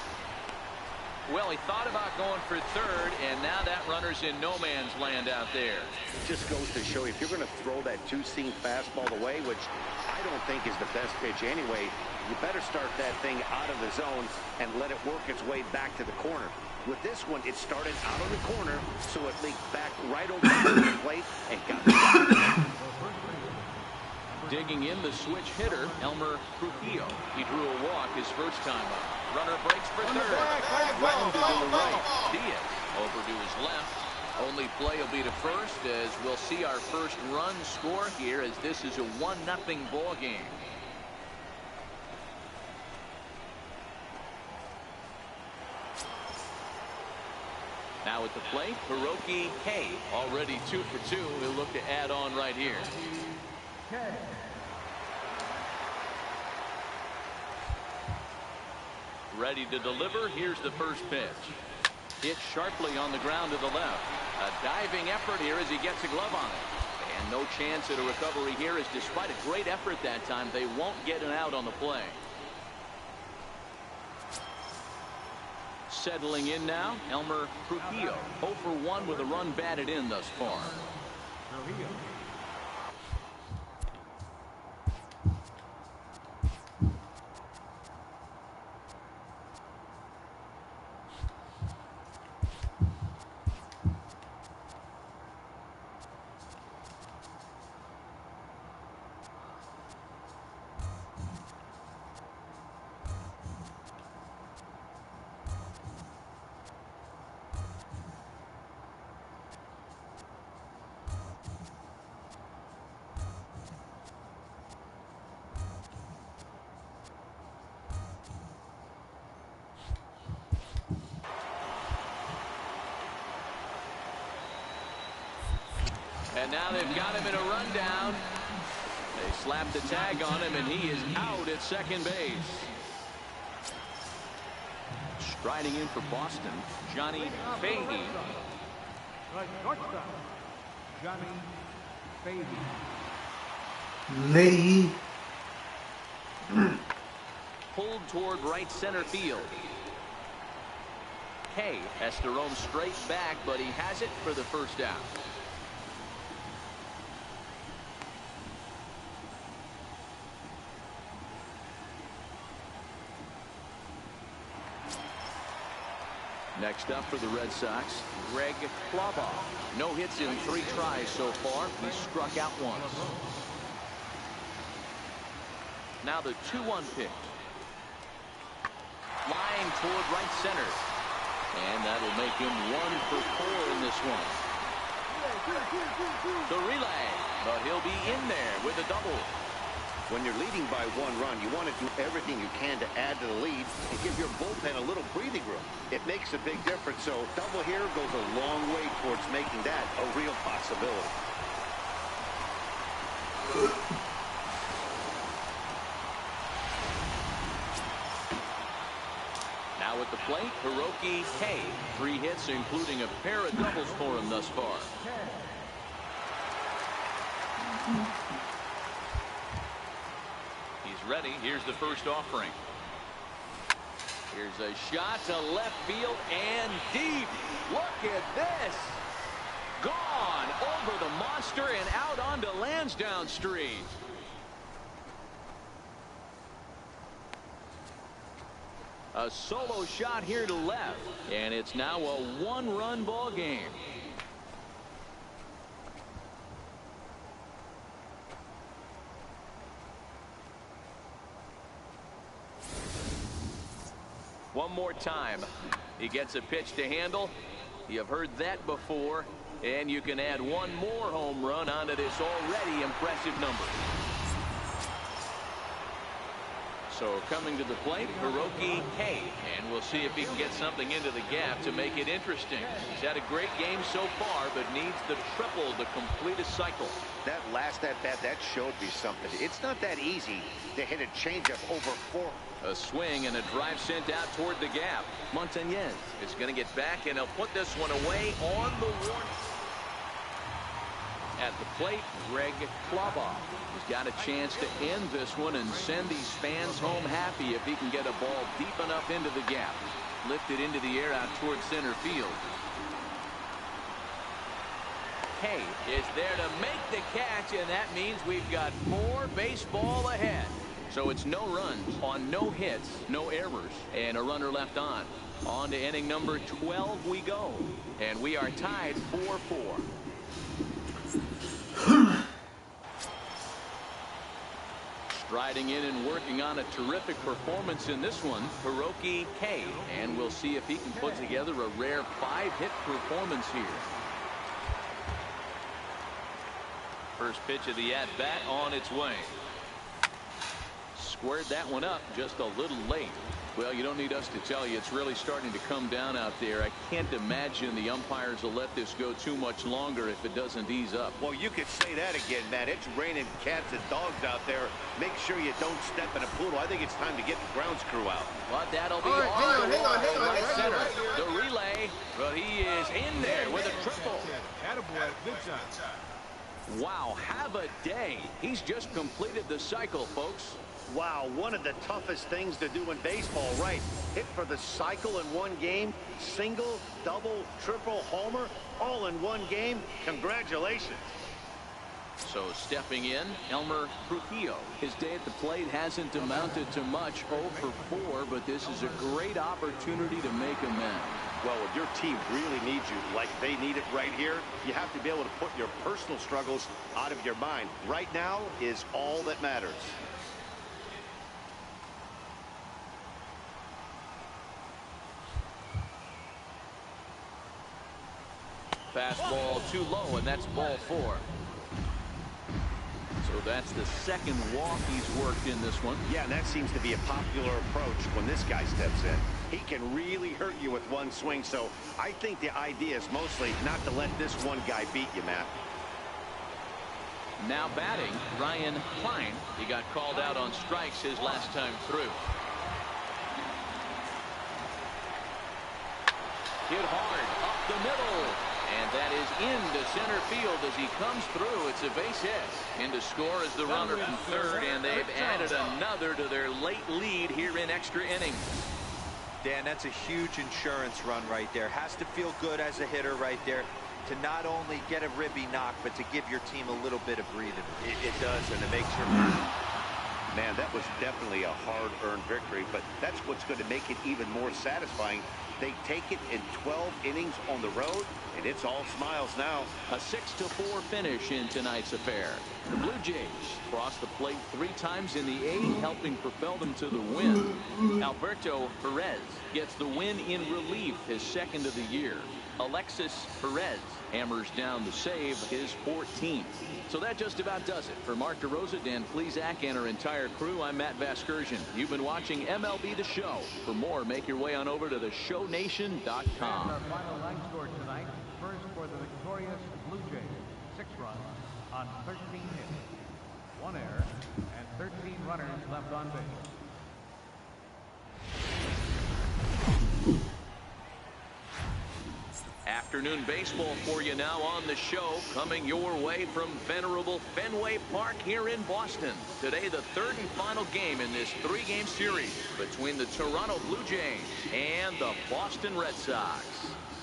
Well, he thought about going for third, and now that runner's in no man's land out there. It just goes to show you, if you're going to throw that two-seam fastball away, which I don't think is the best pitch anyway, you better start that thing out of the zone and let it work its way back to the corner. With this one, it started out of the corner, so it leaked back right over the plate and got the Digging in, the switch hitter, Elmer Trujillo. He drew a walk his first time up. Runner breaks for third. Rounded to the right. Diaz over to his left. Only play will be to first, as we'll see our first run score here, as this is a 1-0 ball game. Now at the plate, Hiroki K. Already 2 for 2. He'll look to add on right here. Ready to deliver. Here's the first pitch. Hit sharply on the ground to the left. A diving effort here as he gets a glove on it. And no chance at a recovery here, as despite a great effort that time, they won't get an out on the play. Settling in now, Elmer Trujillo. 0 for 1 with a run batted in thus far. now they've got him in a rundown. They slap the tag on him, and he is out at second base. Striding in for Boston, Johnny Fahey. Right shortstop, Johnny Fahey. Leahy. Pulled toward right center field. Hay has to roam straight back, but he has it for the first out. Next up for the Red Sox, Greg Clobaugh. No hits in 3 tries so far. He struck out once. Now the 2-1 pitch. Flying toward right center. And that'll make him 1 for 4 in this one. The relay, but he'll be in there with a double. When you're leading by 1 run, you want to do everything you can to add to the lead and give your bullpen a little breathing room. It makes a big difference, so double here goes a long way towards making that a real possibility. Now at the plate, Hiroki Hay. 3 hits, including a pair of doubles for him thus far. He's ready. Here's the first offering. Here's a shot to left field and deep. Look at this. Gone over the monster and out onto Lansdowne Street. A solo shot here to left, and it's now a 1-run ball game. One more time. He gets a pitch to handle. You've heard that before, and you can add 1 more home run onto this already impressive number. So coming to the plate, Hiroki Hay, and we'll see if he can get something into the gap to make it interesting. He's had a great game so far, but needs the triple to complete a cycle. That last at-bat, that showed me something. It's not that easy to hit a changeup over 4. A swing and a drive sent out toward the gap. Montañez is going to get back, and he'll put this one away on the warning. At the plate, Greg Clobaugh. He's got a chance to end this one and send these fans home happy if he can get a ball deep enough into the gap. Lifted into the air out toward center field. Hay is there to make the catch, and that means we've got more baseball ahead. So it's no runs on no hits, no errors, and a runner left on. On to inning number 12 we go, and we are tied 4-4. Striding in and working on a terrific performance in this one, Hiroki Hay, and we'll see if he can put together a rare 5-hit performance here. First pitch of the at-bat on its way. Squared that one up just a little late. Well, you don't need us to tell you, it's really starting to come down out there. I can't imagine the umpires will let this go too much longer if it doesn't ease up. Well, you could say that again, Matt. It's raining cats and dogs out there. Make sure you don't step in a poodle. I think it's time to get the grounds crew out. But that'll be Hang on. right center. The relay, but he is in there with a triple. Attaboy, good job. Wow, have a day. He's just completed the cycle, folks. Wow, one of the toughest things to do in baseball, right? Hit for the cycle in one game, single, double, triple, homer, all in one game. Congratulations. So stepping in, Elmer Trujillo. His day at the plate hasn't amounted to much, 0 for 4, but this is a great opportunity to make amends. Well, if your team really needs you like they need it right here, you have to be able to put your personal struggles out of your mind. Right now is all that matters. Fastball too low, and that's ball 4. So that's the second walk he's worked in this one. Yeah, and that seems to be a popular approach when this guy steps in. He can really hurt you with one swing, so I think the idea is mostly not to let this one guy beat you, Matt. Now batting, Ryan Klein. He got called out on strikes his last time through. Hit hard up the middle, and that is into center field as he comes through. It's a base hit. In to score is the runner from third, and they've added another to their late lead here in extra innings. Dan, that's a huge insurance run right there. Has to feel good as a hitter right there to not only get a ribby knock, but to give your team a little bit of breathing. It does, and it makes your man, that was definitely a hard-earned victory, but that's what's going to make it even more satisfying. They take it in 12 innings on the road, and it's all smiles now. A 6-4 finish in tonight's affair. The Blue Jays crossed the plate 3 times in the 8th, helping propel them to the win. Alberto Perez gets the win in relief, his 2nd of the year. Alexis Perez hammers down the save, his 14th. So that just about does it. For Mark DeRosa, Dan Plesac, and our entire crew, I'm Matt Vasgersian. You've been watching MLB The Show. For more, make your way on over to theshownation.com. Our final line score tonight. First for the victorious Blue Jays. 6 runs on 13 hits. 1 error and 13 runners left on base. Afternoon baseball for you now on the show, coming your way from venerable Fenway Park here in Boston. Today, the 3rd and final game in this 3-game series between the Toronto Blue Jays and the Boston Red Sox.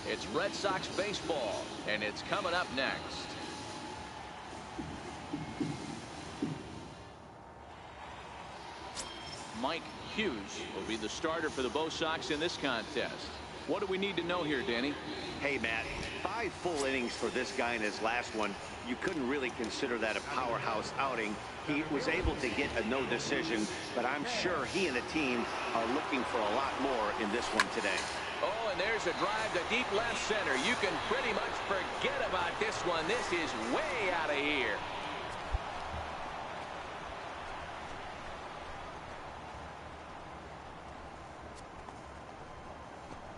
It's Red Sox baseball, and it's coming up next. Mike Hughes will be the starter for the Bo Sox in this contest. What do we need to know here, Danny? Hey, Matt, 5 full innings for this guy in his last one. You couldn't really consider that a powerhouse outing. He was able to get a no decision, but I'm sure he and the team are looking for a lot more in this one today. Oh, and there's a drive to deep left center. You can pretty much forget about this one. This is way out of here.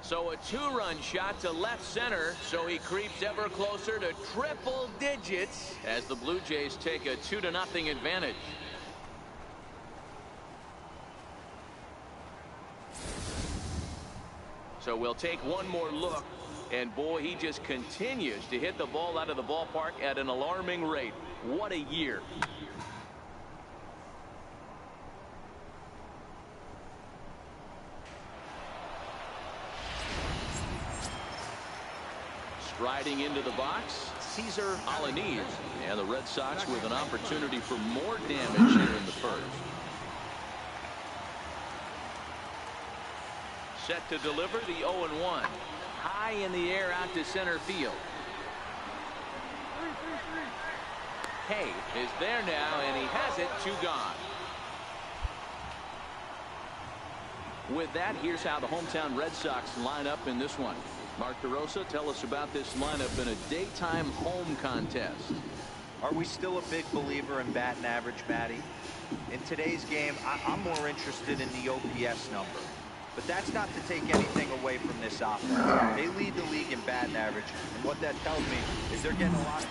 So a 2-run shot to left center, so he creeps ever closer to triple digits as the Blue Jays take a 2-0 advantage. So we'll take one more look, and boy, he just continues to hit the ball out of the ballpark at an alarming rate. What a year. Striding into the box, Cesar Alaniz, and the Red Sox with an opportunity for more damage here in the first. Set to deliver the 0-1. High in the air out to center field. Hay is there now, and he has it. 2 gone. With that, here's how the hometown Red Sox line up in this one. Mark DeRosa, tell us about this lineup in a daytime home contest. Are we still a big believer in batting average, Matty? In today's game, I'm more interested in the OPS number. But that's not to take anything away from this offense. They lead the league in batting average, and what that tells me is they're getting a lot.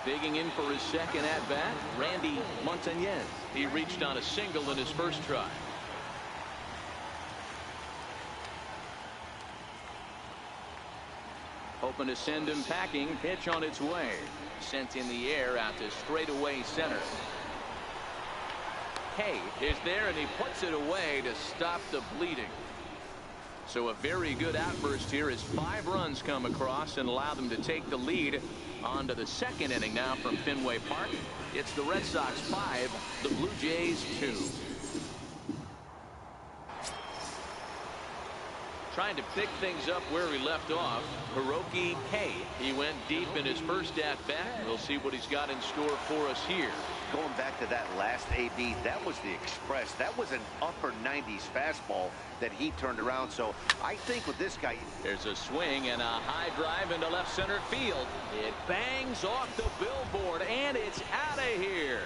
Digging in for his second at-bat, Randy Montañez. He reached on a single in his first try. Hoping to send him packing. Pitch on its way. Sent in the air out to straightaway center. Hay is there, and he puts it away to stop the bleeding. So a very good outburst here as 5 runs come across and allow them to take the lead on to the 2nd inning now from Fenway Park. It's the Red Sox 5, the Blue Jays 2. Trying to pick things up where he left off, Hiroki Hay. He went deep in his first at-bat. We'll see what he's got in store for us here. Going back to that last AB, that was the express. That was an upper 90s fastball that he turned around. So I think with this guy, there's a swing and a high drive into left center field. It bangs off the billboard, and it's out of here.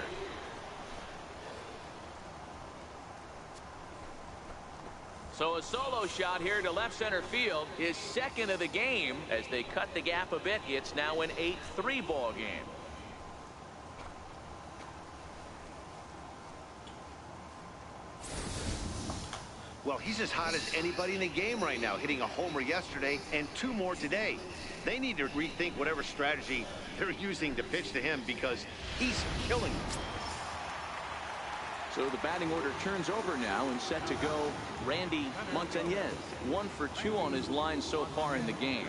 So a solo shot here to left center field, his 2nd of the game. As they cut the gap a bit, it's now an 8-3 ball game. Well, he's as hot as anybody in the game right now, hitting a homer yesterday and 2 more today. They need to rethink whatever strategy they're using to pitch to him because he's killing them. So the batting order turns over now and set to go Randy Montañez. 1 for 2 on his line so far in the game.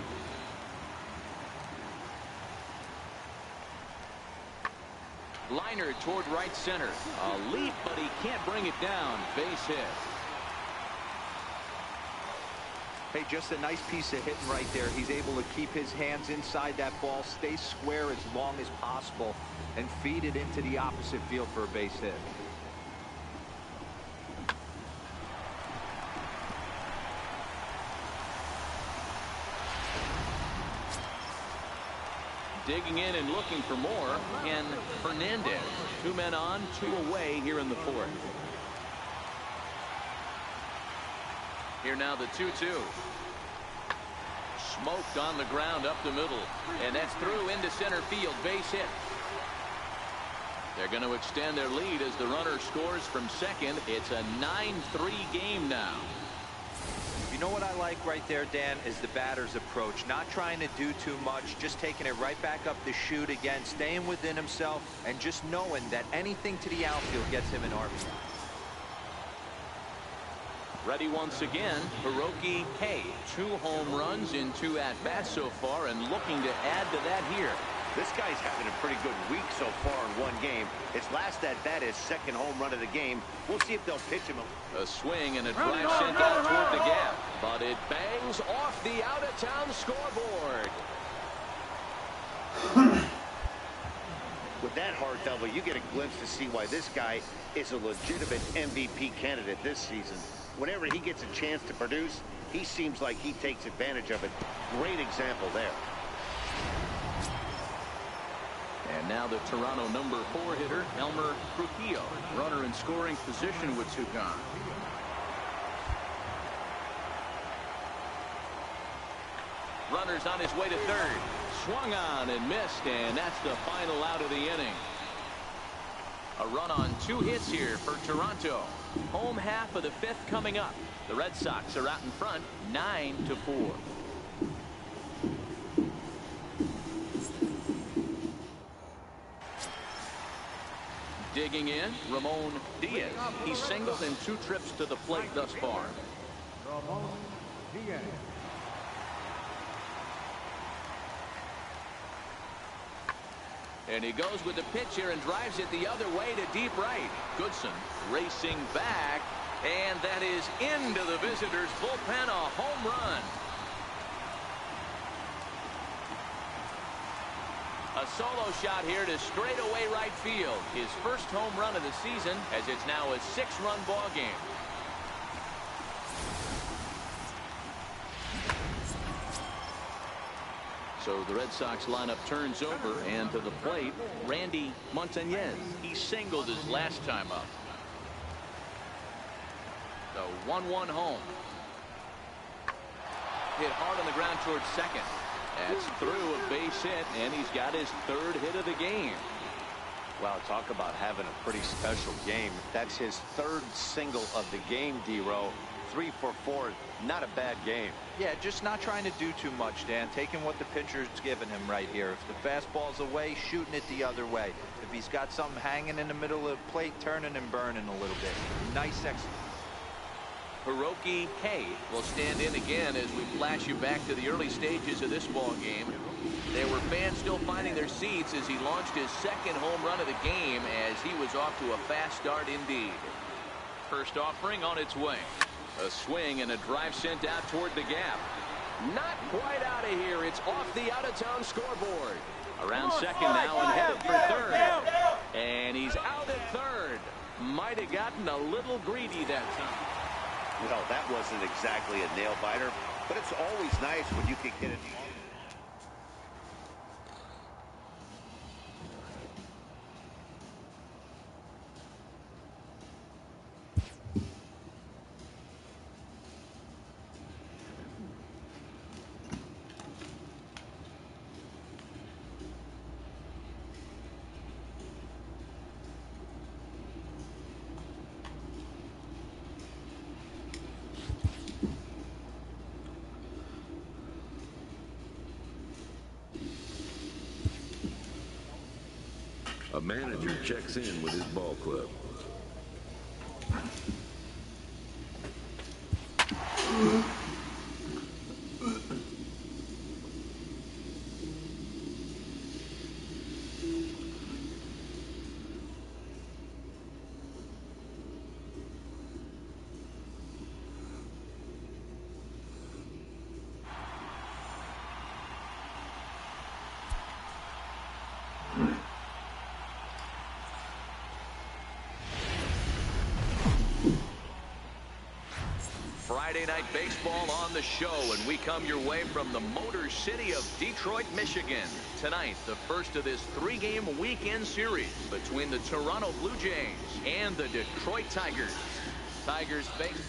Liner toward right center. A leap, but he can't bring it down. Base hit. Hey, just a nice piece of hitting right there. He's able to keep his hands inside that ball, stay square as long as possible, and feed it into the opposite field for a base hit. Digging in and looking for more, and Hernandez. 2 men on, 2 away here in the 4th. Here now the 2-2. Smoked on the ground up the middle, and that's through into center field. Base hit. They're going to extend their lead as the runner scores from second. It's a 9-3 game now. You know what I like right there, Dan, is the batter's approach. Not trying to do too much, just taking it right back up the chute again, staying within himself, and just knowing that anything to the outfield gets him an RBI. Ready once again, Hiroki Kei. 2 home runs in 2 at-bats so far, and looking to add to that here. This guy's having a pretty good week so far in 1 game. His last at-bat is 2nd home run of the game. We'll see if they'll pitch him. A swing and a drive sent out toward the gap, but it bangs off the out-of-town scoreboard. With that hard double, you get a glimpse to see why this guy is a legitimate MVP candidate this season. Whenever he gets a chance to produce, he seems like he takes advantage of it. Great example there. And now the Toronto number 4 hitter, Elmer Trujillo. Runner in scoring position with 2 gone. Runner's on his way to third. Swung on and missed, and that's the final out of the inning. A run on 2 hits here for Toronto. Home half of the 5th coming up. The Red Sox are out in front, 9-4. Digging in, Ramon Diaz. He's singled in 2 trips to the plate thus far. Ramon Diaz. And he goes with the pitch here and drives it the other way to deep right. Goodson racing back, and that is into the visitors' bullpen, a home run. A solo shot here to straightaway right field. His first home run of the season, as it's now a 6-run ball game. So the Red Sox lineup turns over, and to the plate, Randy Montañez. He singled his last time up. The 1-1 home. Hit hard on the ground towards second. That's through a base hit, and he's got his 3rd hit of the game. Wow, talk about having a pretty special game. That's his 3rd single of the game, D-Row. 3 for 4, not a bad game. Yeah, just not trying to do too much, Dan. Taking what the pitcher's giving him right here. If the fastball's away, shooting it the other way. If he's got something hanging in the middle of the plate, turning and burning a little bit. Nice execution. Hiroki Kei will stand in again as we flash you back to the early stages of this ball game. There were fans still finding their seats as he launched his 2nd home run of the game, as he was off to a fast start indeed. First offering on its way. A swing and a drive sent out toward the gap. Not quite out of here. It's off the out-of-town scoreboard. Around second now and headed for third. And he's out at third. Might have gotten a little greedy that time. Well, that wasn't exactly a nail-biter, but it's always nice when you can get it. manager checks in with his ball club. Friday Night Baseball on the show, and we come your way from the Motor City of Detroit, Michigan. Tonight, the first of this three-game weekend series between the Toronto Blue Jays and the Detroit Tigers. Tigers face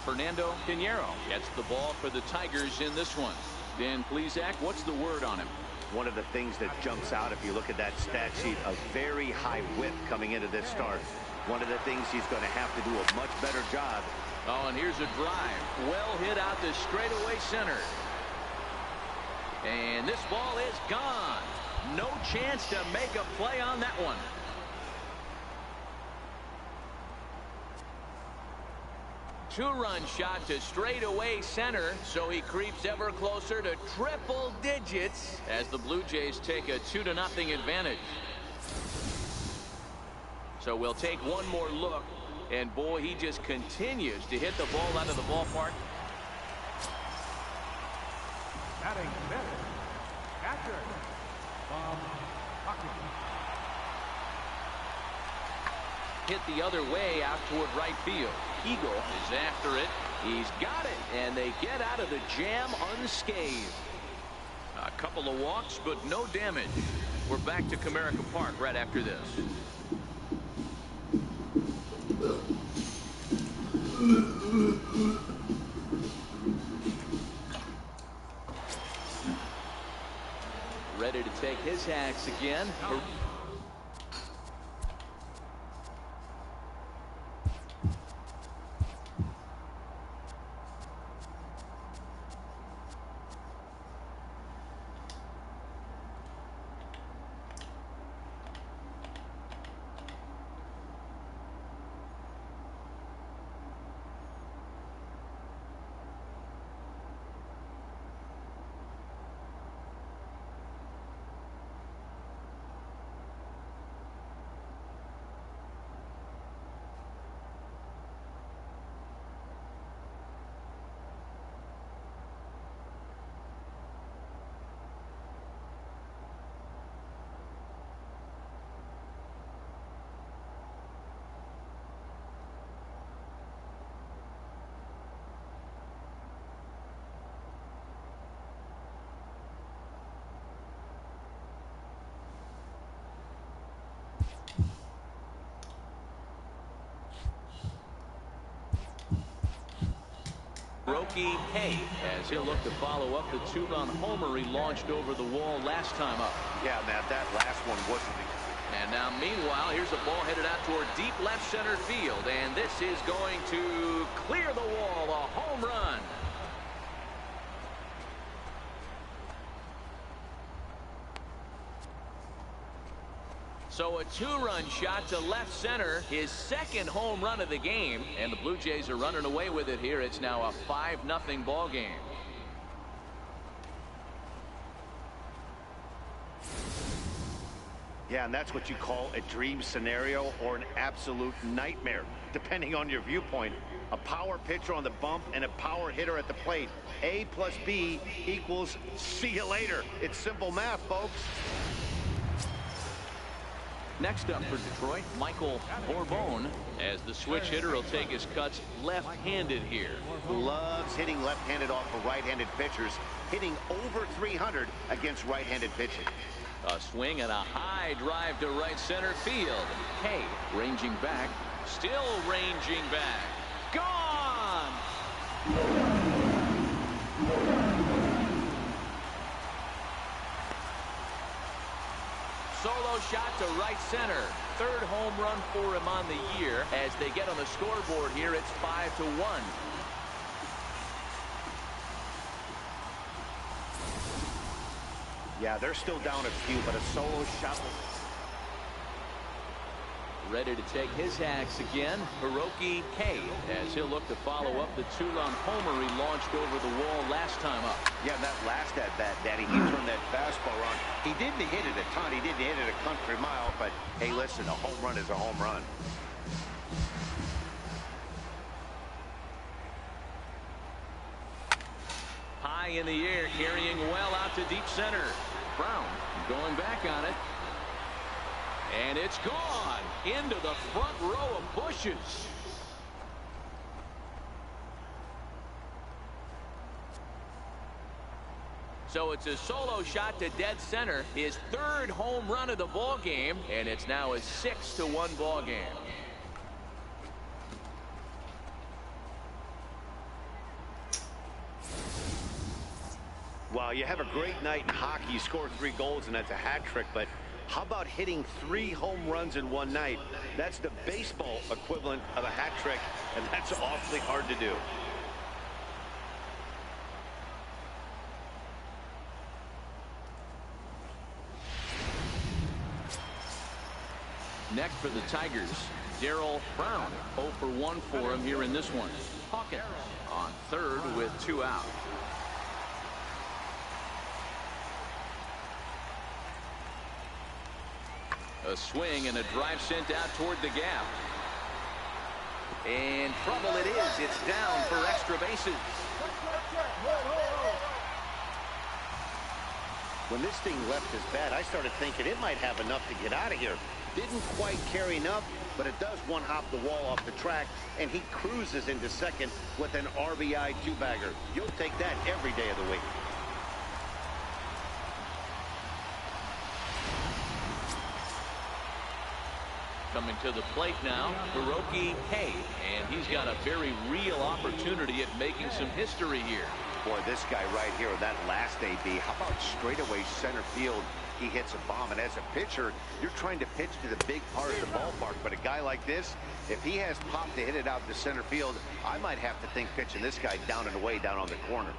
Fernando Pinheiro gets the ball for the Tigers in this one. Dan Plesac, what's the word on him? One of the things that jumps out if you look at that stat sheet, a very high whip coming into this start. One of the things he's going to have to do a much better job. Oh, and here's a drive. Well hit out to straightaway center. And this ball is gone. No chance to make a play on that one. Two-run shot to straightaway center, so he creeps ever closer to triple digits as the Blue Jays take a 2-0 advantage. So we'll take one more look, and boy, he just continues to hit the ball out of the ballpark. Batting fifth, catcher, Bob Hawkins. Hit the other way out toward right field. Eagle is after it. He's got it, and they get out of the jam unscathed. A couple of walks, but no damage. We're back to Comerica Park right after this. Ready to take his hacks again. Roki Hay as he'll look to follow up the two-run homer he launched over the wall last time up. Yeah, Matt, that last one wasn't. And now, meanwhile, here's a ball headed out toward deep left center field, and this is going to clear the wall, a home run. So a two-run shot to left center, his second home run of the game, and the Blue Jays are running away with it here. It's now a 5-0 ball game. Yeah, and that's what you call a dream scenario or an absolute nightmare, depending on your viewpoint. A power pitcher on the bump and a power hitter at the plate. A plus B equals see you later. It's simple math, folks. Next up for Detroit, Michael Borbon, as the switch hitter will take his cuts left-handed here. Loves hitting left-handed off of right-handed pitchers, hitting over 300 against right-handed pitching. A swing and a high drive to right center field. Hay ranging back, still ranging back. Gone! Solo shot to right center. Third home run for him on the year. As they get on the scoreboard here, it's 5-1. Yeah, they're still down a few, but a solo shot. Ready to take his hacks again, Hiroki Kei, as he'll look to follow up the two-run homer he launched over the wall last time up. Yeah, that last at-bat, Daddy, he turned that fastball on. He didn't hit it a ton. He didn't hit it a country mile, but hey, listen, a home run is a home run. High in the air, carrying well out to deep center. Brown going back on it. And it's gone into the front row of bushes. So it's a solo shot to dead center, his third home run of the ball game, and it's now a 6-1 ball game. Well, you have a great night in hockey. You score 3 goals, and that's a hat trick, but how about hitting 3 home runs in one night? That's the baseball equivalent of a hat trick, and that's awfully hard to do. Next for the Tigers, Darryl Brown. 0 for 1 for him here in this one. Hawkins on third with 2 out. A swing and a drive sent out toward the gap. And trouble it is. It's down for extra bases. When this thing left his bat, I started thinking it might have enough to get out of here. Didn't quite carry enough, but it does one hop the wall off the track, and he cruises into second with an RBI 2-bagger. You'll take that every day of the week. Coming to the plate now, Hiroki Kei, and he's got a very real opportunity at making some history here. Boy, this guy right here, that last AB, how about straightaway center field? He hits a bomb, and as a pitcher, you're trying to pitch to the big part of the ballpark, but a guy like this, if he has pop to hit it out to center field, I might have to think pitching this guy down and away down on the corner.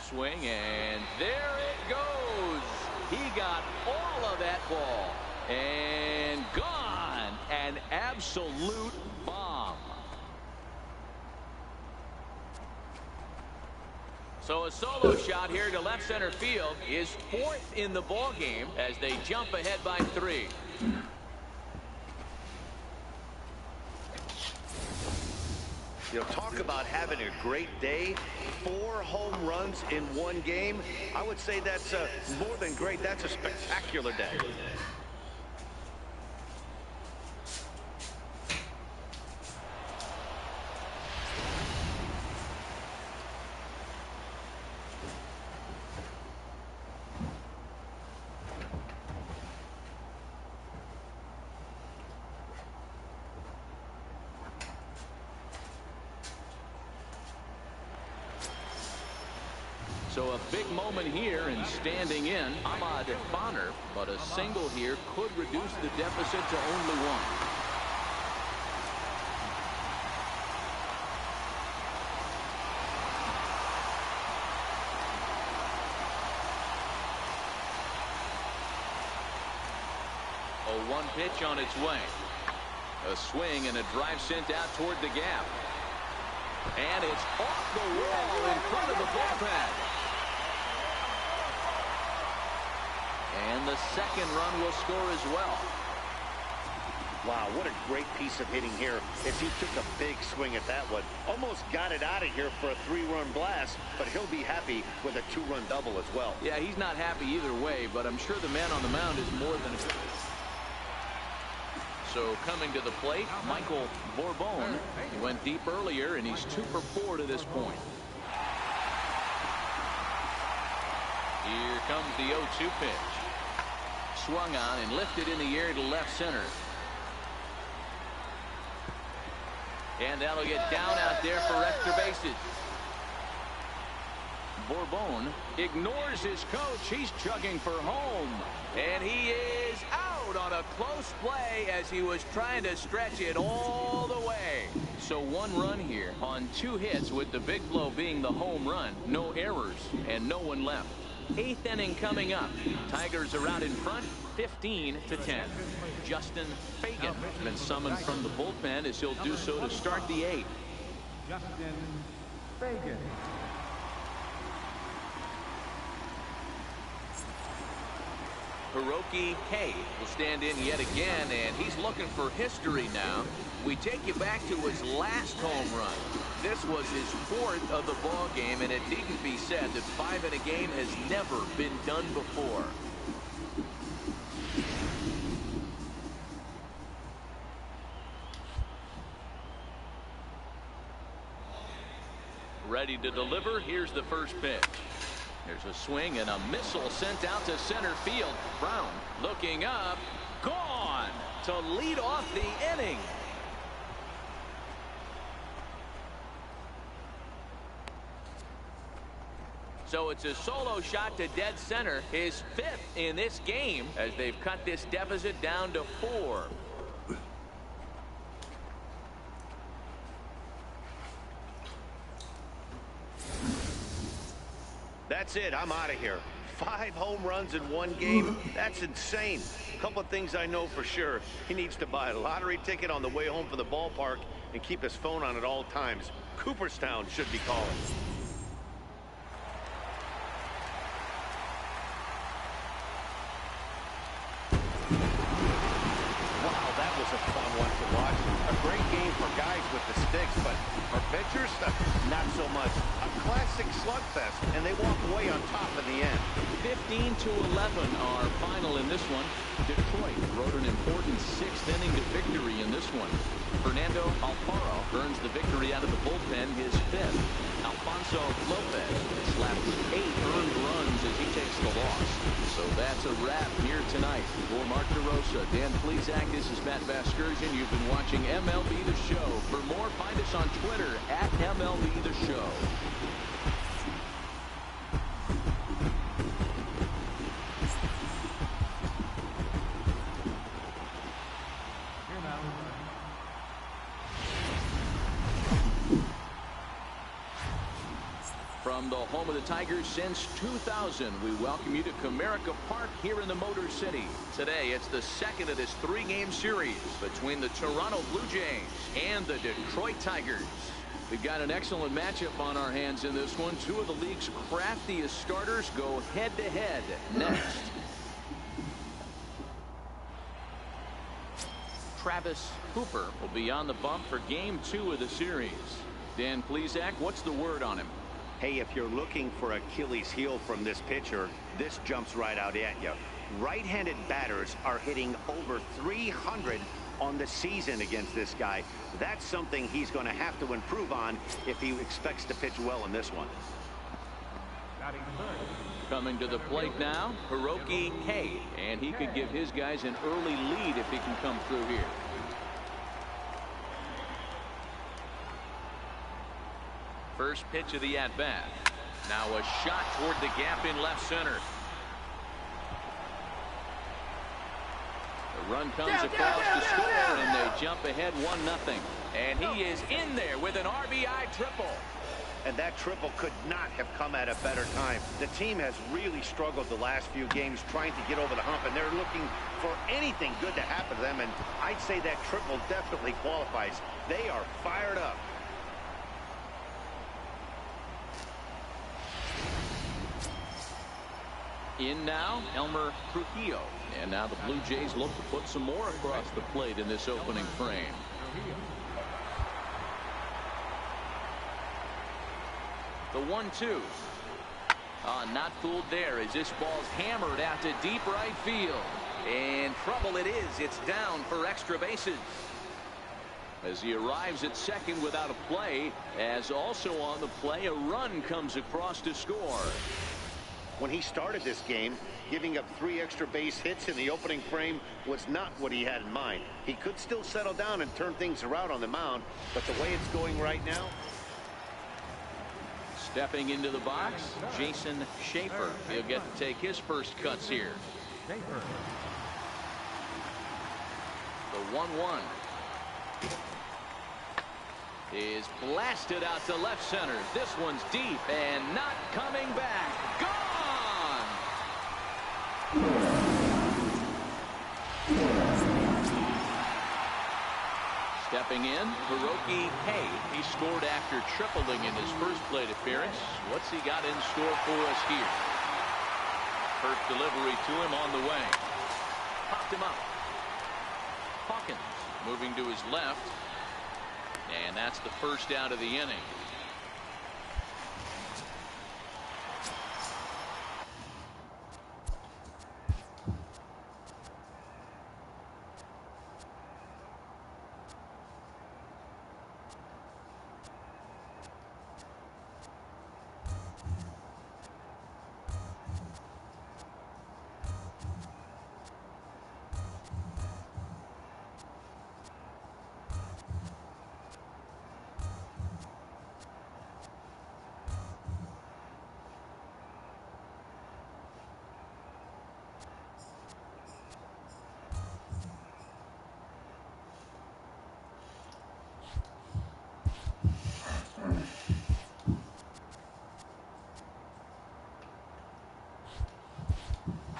Swing, and there it goes. He got all of that ball and gone. An absolute bomb. So a solo shot here to left center field is 4th in the ball game as they jump ahead by 3. You know, talk about having a great day. 4 home runs in one game. I would say that's more than great. That's a spectacular day. So a big moment here and standing in Ahmad Bonner, but a single here could reduce the deficit to only 1. A 1 pitch on its way. A swing and a drive sent out toward the gap. And it's off the wall in front of the bullpen. And the second run will score as well. Wow, what a great piece of hitting here as he took a big swing at that one. Almost got it out of here for a 3-run blast, but he'll be happy with a 2-run double as well. Yeah, he's not happy either way, but I'm sure the man on the mound is more than So coming to the plate, Michael Bourbon. He went deep earlier, and he's 2 for 4 to this point. Here comes the 0-2 pitch. Swung on and lifted in the air to left center. And that'll get down out there for extra bases. Bourbon ignores his coach. He's chugging for home. And he is out on a close play as he was trying to stretch it all the way. So 1 run here on 2 hits, with the big blow being the home run. No errors and no one left. 8th inning coming up. Tigers are out in front 15-10. Justin Fagan has been summoned from the bullpen as he'll do so to start the 8th. Justin Fagan. Hiroki Kei will stand in yet again, and he's looking for history now. We take you back to his last home run. This was his 4th of the ball game, and it needn't be said that 5 in a game has never been done before. Ready to deliver. Here's the first pitch. There's a swing and a missile sent out to center field. Brown looking up. Gone to lead off the inning. So it's a solo shot to dead center, his 5th in this game, as they've cut this deficit down to 4. That's it. I'm out of here. 5 home runs in 1 game. That's insane. A couple of things I know for sure. He needs to buy a lottery ticket on the way home from the ballpark and keep his phone on at all times. Cooperstown should be calling. Wow, that was a fun one to watch. A great game for guys with the sticks, but for pitchers, not so much. A classic slugfest, and they walk away on top in the end. 15-11 our final in this one. Detroit wrote an important 6th inning to victory in this one. Fernando Alfaro earns the victory out of the bullpen, his 5th. Alfonso Lopez slapped 8 earned runs as he takes the loss. So that's a wrap here tonight. For Mark DeRosa, Dan Plesac, this is Matt Vasgersian. You've been watching MLB The Show. For more, find us on Twitter at MLB The Show. From the home of the Tigers since 2000, we welcome you to Comerica Park here in the Motor City. Today, it's the 2nd of this 3-game series between the Toronto Blue Jays and the Detroit Tigers. We've got an excellent matchup on our hands in this one. 2 of the league's craftiest starters go head-to-head next. Travis Hooper will be on the bump for Game 2 of the series. Dan Plesac, what's the word on him? Hey, if you're looking for Achilles heel from this pitcher, this jumps right out at you. Right-handed batters are hitting over 300 on the season against this guy. That's something he's going to have to improve on if he expects to pitch well in this one. Coming to the plate now, Hiroki Kei, and he could give his guys an early lead if he can come through here. First pitch of the at-bat. Now a shot toward the gap in left center. The run comes across to score, and they jump ahead 1-0. And he is in there with an RBI triple. And that triple could not have come at a better time. The team has really struggled the last few games trying to get over the hump, and they're looking for anything good to happen to them, and I'd say that triple definitely qualifies. They are fired up. In now, Elmer Trujillo. And now the Blue Jays look to put some more across the plate in this opening frame. The 1-2. Not fooled there as this ball's hammered out to deep right field. And trouble it is. It's down for extra bases. As he arrives at second without a play, as also on the play, a run comes across to score. When he started this game, giving up 3 extra base hits in the opening frame was not what he had in mind. He could still settle down and turn things around on the mound, but the way it's going right now. Stepping into the box, Jason Schaefer. He'll get to take his first cuts here. The 1-1. is blasted out to left center. This one's deep and not coming back. Gone! Stepping in, Hiroki Kei. He scored after tripling in his first plate appearance. What's he got in store for us here? First delivery to him on the way. Popped him up. Hawkins moving to his left. And that's the first out of the inning.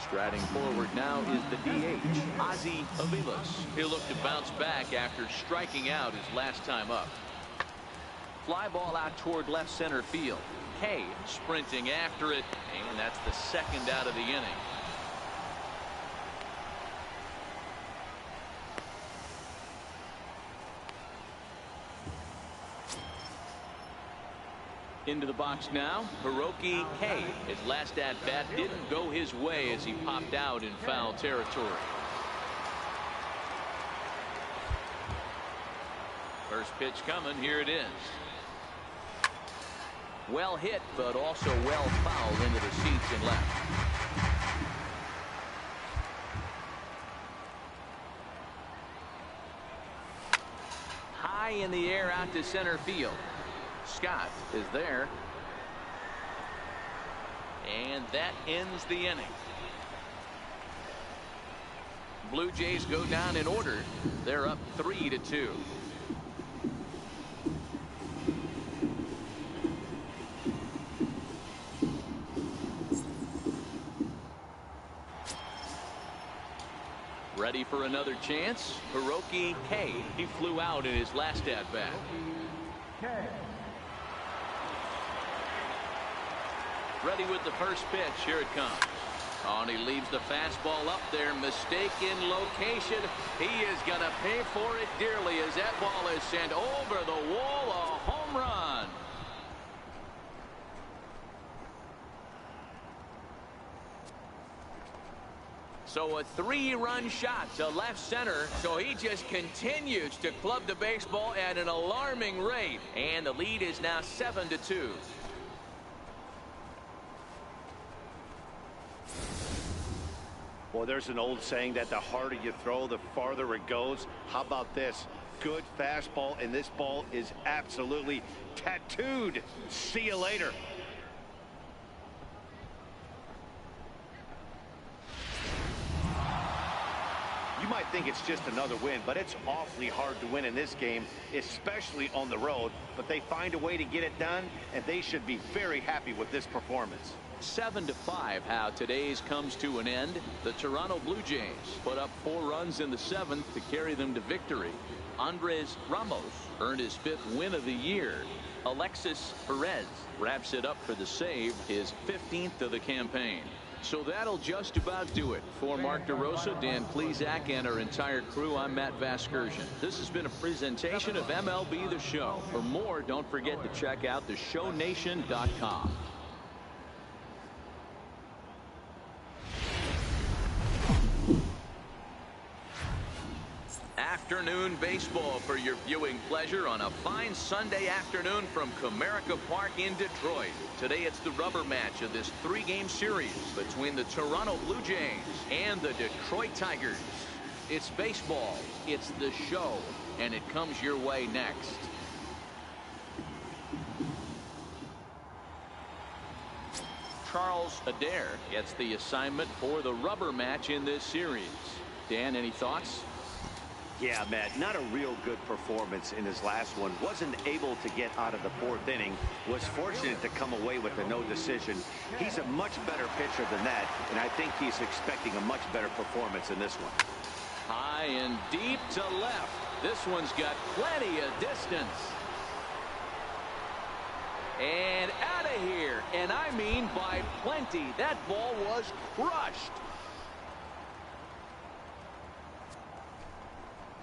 Striding forward now is the DH, Ozzie Aviles. He'll look to bounce back after striking out his last time up. Fly ball out toward left center field. Kei sprinting after it, and that's the second out of the inning. Into the box now, Hiroki Kei. His last at-bat didn't go his way as he popped out in foul territory. First pitch coming, here it is. Well hit, but also well fouled into the seats and left. High in the air out to center field. Scott is there. And that ends the inning. Blue Jays go down in order. They're up 3-2. Ready for another chance? Hiroki Kei. He flew out in his last at-bat. Ready with the first pitch. Here it comes. Oh, and he leaves the fastball up there. Mistaken location. He is going to pay for it dearly as that ball is sent over the wall. A home run. So a 3-run shot to left center. So he just continues to club the baseball at an alarming rate. And the lead is now 7-2. Well, there's an old saying that the harder you throw, the farther it goes. How about this? Good fastball, and this ball is absolutely tattooed. See you later. You might think it's just another win, but it's awfully hard to win in this game, especially on the road. But they find a way to get it done, and they should be very happy with this performance. 7-5 how today's comes to an end. The Toronto Blue Jays put up 4 runs in the 7th to carry them to victory. Andres Ramos earned his 5th win of the year. Alexis Perez wraps it up for the save, his 15th of the campaign. So that'll just about do it. For Mark DeRosa, Dan Plesac, and our entire crew, I'm Matt Vasgersian. This has been a presentation of MLB The Show. For more, don't forget to check out theshownation.com. Afternoon baseball for your viewing pleasure on a fine Sunday afternoon from Comerica Park in Detroit. Today it's the rubber match of this 3-game series between the Toronto Blue Jays and the Detroit Tigers. It's baseball, it's the show, and it comes your way next. Charles Adair gets the assignment for the rubber match in this series. Dan, any thoughts? Yeah, Matt, not a real good performance in his last one. Wasn't able to get out of the 4th inning. Was fortunate to come away with a no decision. He's a much better pitcher than that, and I think he's expecting a much better performance in this one. High and deep to left. This one's got plenty of distance. And out of here. And I mean by plenty. That ball was crushed.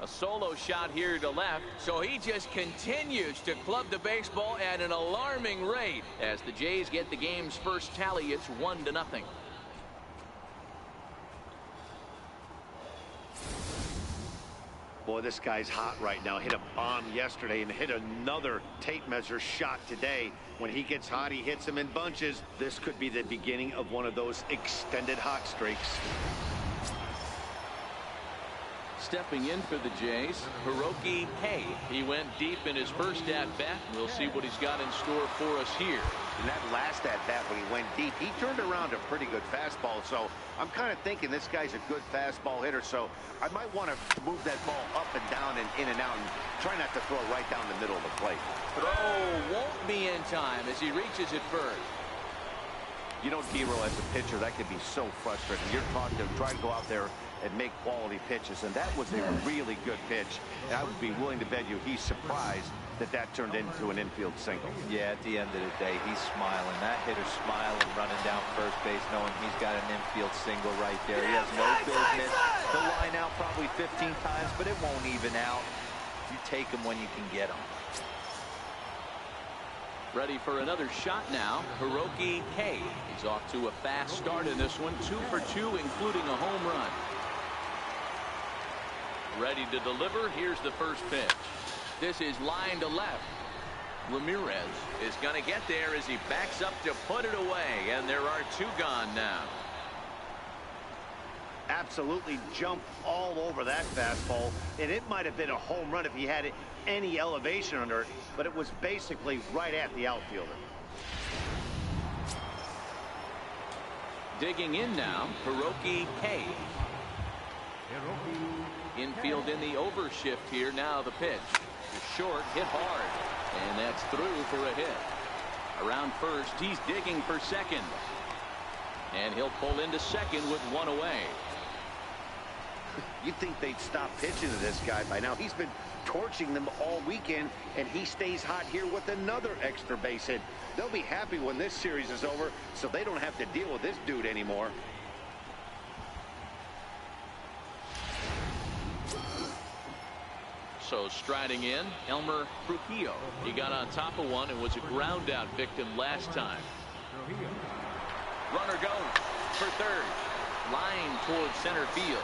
A solo shot here to left, so he just continues to club the baseball at an alarming rate. As the Jays get the game's first tally, it's 1-0. Boy, this guy's hot right now. Hit a bomb yesterday and hit another tape measure shot today. When he gets hot, he hits them in bunches. This could be the beginning of one of those extended hot streaks. Stepping in for the Jays, Hiroki Hay. He went deep in his first at-bat. We'll see what he's got in store for us here. In that last at-bat when he went deep, he turned around a pretty good fastball. So I'm kind of thinking this guy's a good fastball hitter. So I might want to move that ball up and down and in and out and try not to throw it right down the middle of the plate. Throw won't be in time as he reaches it first. You know, Dero, as a pitcher, that can be so frustrating. You're talking to him, trying to go out there and make quality pitches, and that was a really good pitch. And I would be willing to bet you he's surprised that that turned into an infield single. Yeah, at the end of the day, he's smiling. That hitter's smiling, running down first base, knowing he's got an infield single right there. He has no business. He'll line out probably 15 times, but it won't even out. You take him when you can get him. Ready for another shot now. Hiroki Hay. He's off to a fast start in this one. 2 for 2, including a home run. Ready to deliver. Here's the first pitch. This is line to left. Ramirez is going to get there as he backs up to put it away. And there are 2 gone now. Absolutely jumped all over that fastball, and it might have been a home run if he had any elevation under it, but it was basically right at the outfielder. Digging in now, Hiroki Hay. Infield in the overshift here. Now the pitch. Short, hit hard, and that's through for a hit. Around first, he's digging for second, and he'll pull into second with 1 away. You'd think they'd stop pitching to this guy by now. He's been torching them all weekend, and he stays hot here with another extra base hit. They'll be happy when this series is over, so they don't have to deal with this dude anymore. So striding in, Elmer Trujillo. He got on top of one and was a ground out victim last time. Runner goes for third. Line towards center field.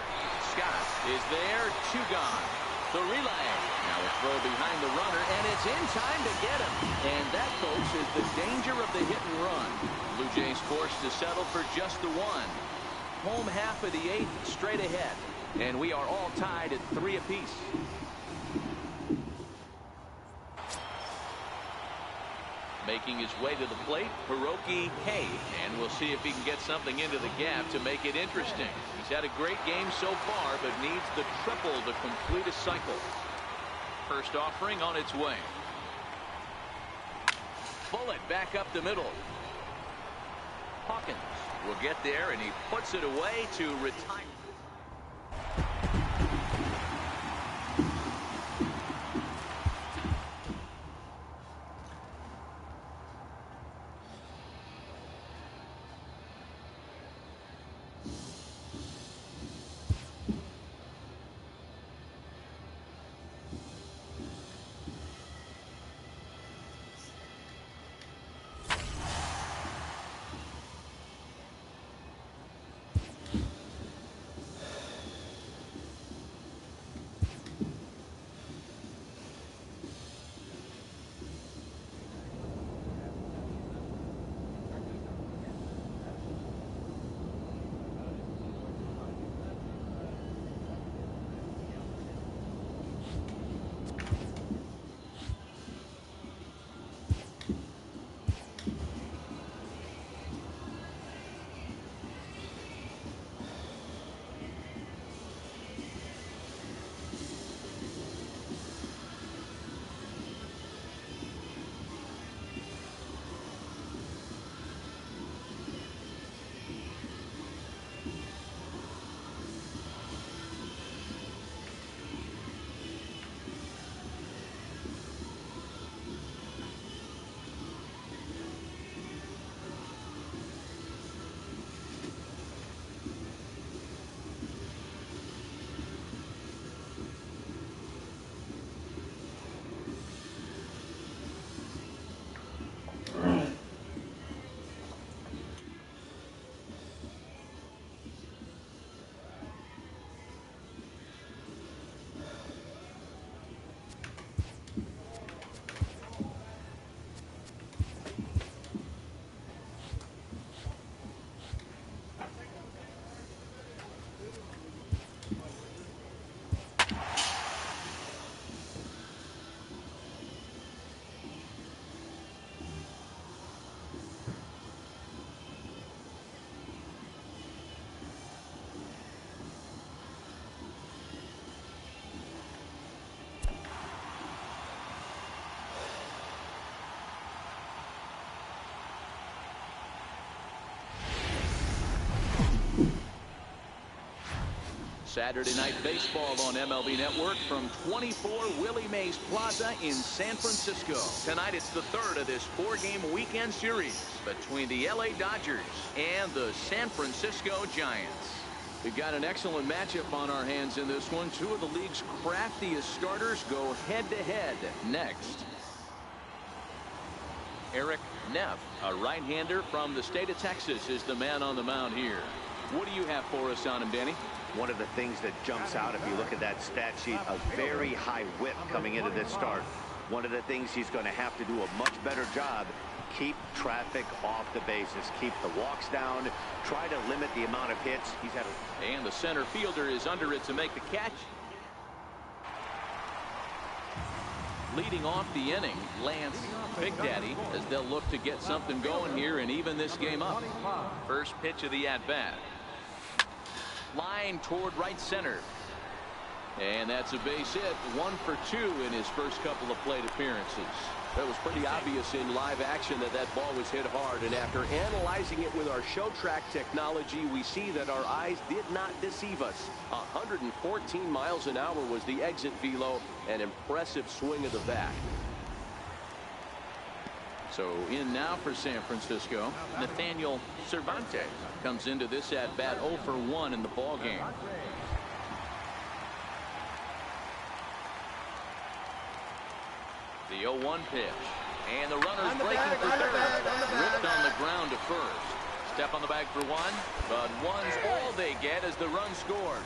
Scott is there. 2 gone. The relay. Now a throw behind the runner, and it's in time to get him. And that, folks, is the danger of the hit and run. Blue Jays forced to settle for just the 1. Home half of the 8th, straight ahead. And we are all tied at 3 apiece. Making his way to the plate, Hiroki Hay. And we'll see if he can get something into the gap to make it interesting. He's had a great game so far, but needs the triple to complete a cycle. First offering on its way. Bullet back up the middle. Hawkins will get there, and he puts it away to retire. Saturday Night Baseball on MLB Network from 24 Willie Mays Plaza in San Francisco. Tonight it's the third of this four-game weekend series between the LA Dodgers and the San Francisco Giants. We've got an excellent matchup on our hands in this one. Two of the league's craftiest starters go head-to-head next. Eric Neff, a right-hander from the state of Texas, is the man on the mound here. What do you have for us on him, Danny? One of the things that jumps out if you look at that stat sheet, a very high whip coming into this start. One of the things he's going to have to do a much better job, keep traffic off the bases, keep the walks down, try to limit the amount of hits. He's had and the center fielder is under it to make the catch. Leading off the inning, Lance Big Daddy, as they'll look to get something going here and even this game up. First pitch of the at-bat. Line toward right center. And that's a base hit. 1 for 2 in his first couple of plate appearances. It was pretty obvious in live action that that ball was hit hard, and after analyzing it with our show track technology, we see that our eyes did not deceive us. 114 miles an hour was the exit velo, an impressive swing of the bat. So in now for San Francisco, Nathaniel Cervantes comes into this at bat 0 for 1 in the ball game. The 0-1 pitch. And the runner's breaking for third. Ripped on the ground to first. Step on the bag for one. But one's all they get as the run scores.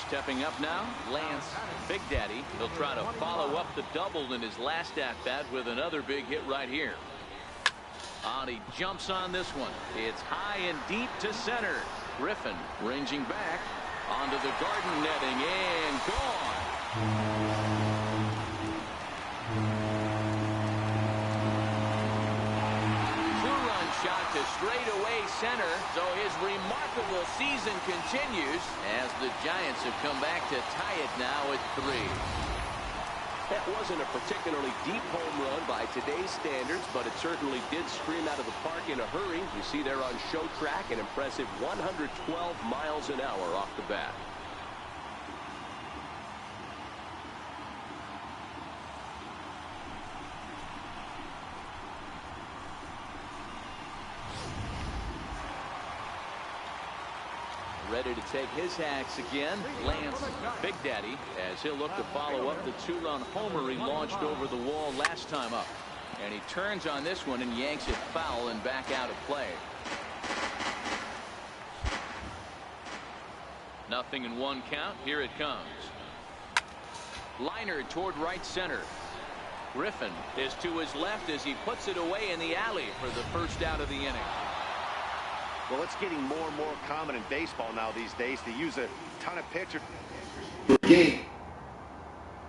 Stepping up now, Lance Big Daddy. He'll try to follow up the double in his last at-bat with another big hit right here. And he jumps on this one. It's high and deep to center. Griffin ranging back onto the garden netting and gone. Two-run shot to straightaway center. So his remarkable season continues as the Giants have come back to tie it now at 3. That wasn't a particularly deep home run by today's standards, but it certainly did scream out of the park in a hurry. You see there on show track an impressive 112 miles an hour off the bat. Ready to take his hacks again, Lance Big Daddy, as he'll look to follow up the 2-run homer he launched over the wall last time up. And he turns on this one and yanks it foul and back out of play. 0-1 count. Here it comes. Liner toward right center. Griffin is to his left as he puts it away in the alley for the first out of the inning. Well, it's getting more and more common in baseball now these days to use a ton of pitchers. Game.